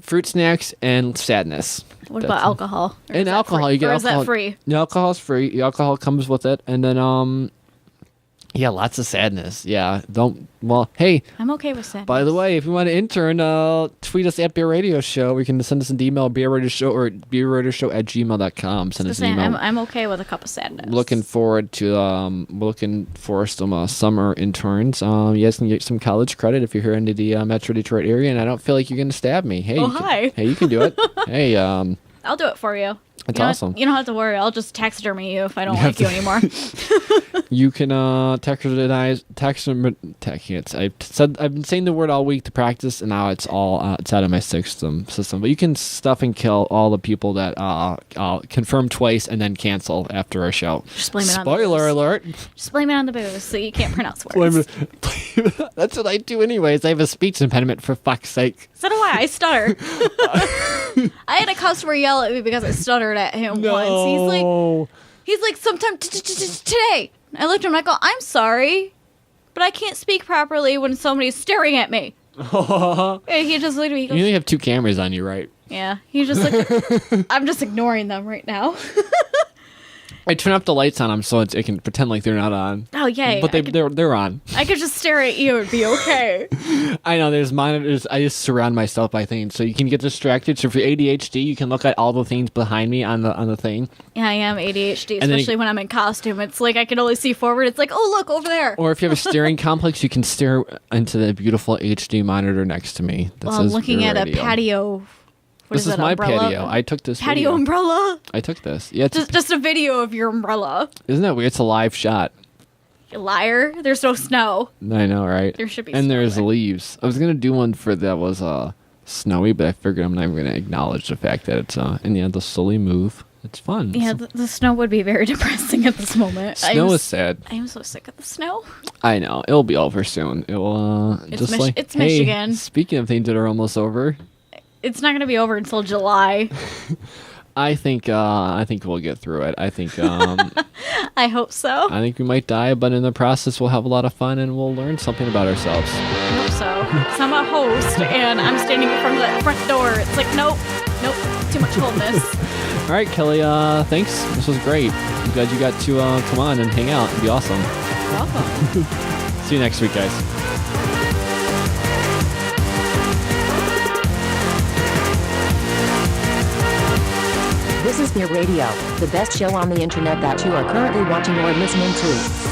fruit snacks, and sadness. What about alcohol? And alcohol, free? you get or alcohol. Is that free? No, alcohol's free. The alcohol comes with it, and then yeah, lots of sadness. Yeah, hey. I'm okay with sadness. By the way, if you want to intern, tweet us at BEERadio Show. We can send us an email, BEERadio Show or BEERadio@gmail.com. Send us an email. I'm okay with a cup of sadness. Looking forward to looking for some summer interns. You guys can get some college credit if you're here in the Metro Detroit area, and I don't feel like you're gonna stab me. Hey, hi. Hey, you can do it. Hey, I'll do it for you. That's awesome. You don't have to worry. I'll just taxidermy you if I don't like you anymore. You can taxidermize. I've been saying the word all week to practice, and now it's all it's out of my system. But you can stuff and kill all the people that confirm twice and then cancel after our show. Just blame it on the Spoiler booze. alert. Just blame it on the booze so you can't pronounce words. That's what I do anyways. I have a speech impediment, for fuck's sake. So do I. I stutter. I had a customer yell at me because I stuttered at him once. He's like, sometime today. I looked at him and I go, I'm sorry, but I can't speak properly when somebody's staring at me. And he just looked at me. He goes, You only have 2 cameras on you, right? yeah. He just looked I'm just ignoring them right now. I turn off the lights on them so it can pretend like they're not on. Oh, yeah. But they're on. I could just stare at you and be okay. I know, there's monitors. I just surround myself by things so you can get distracted. So if you're ADHD, you can look at all the things behind me on the thing. Yeah, I am ADHD, especially when I'm in costume. It's like I can only see forward. It's like, oh, look, over there. Or if you have a staring complex, you can stare into the beautiful HD monitor next to me. Well, I'm looking at a patio. This is my patio. I took this patio video. Umbrella. I took this. Yeah, just a video of your umbrella. Isn't that weird? It's a live shot. You liar. There's no snow. I know, right? There should be and snow there's there. leaves. I was going to do one for that was snowy, but I figured I'm not even going to acknowledge the fact that it's and yeah, the slowly move. It's fun. Yeah, the snow would be very depressing at this moment. Snow is sad. I am so sick of the snow. I know. It'll be over soon. It will It's Michigan. Speaking of things that are almost over. It's not going to be over until July. I think we'll get through it. I think I hope so. I think we might die, but in the process we'll have a lot of fun and we'll learn something about ourselves. I hope so. So I'm a host and I'm standing in front of that front door. It's like, nope, too much coldness. All right, Kelly, thanks. This was great. I'm glad you got to come on and hang out. It'd be awesome. You're welcome. See you next week, guys. This is BEERadio, the best show on the internet that you are currently watching or listening to.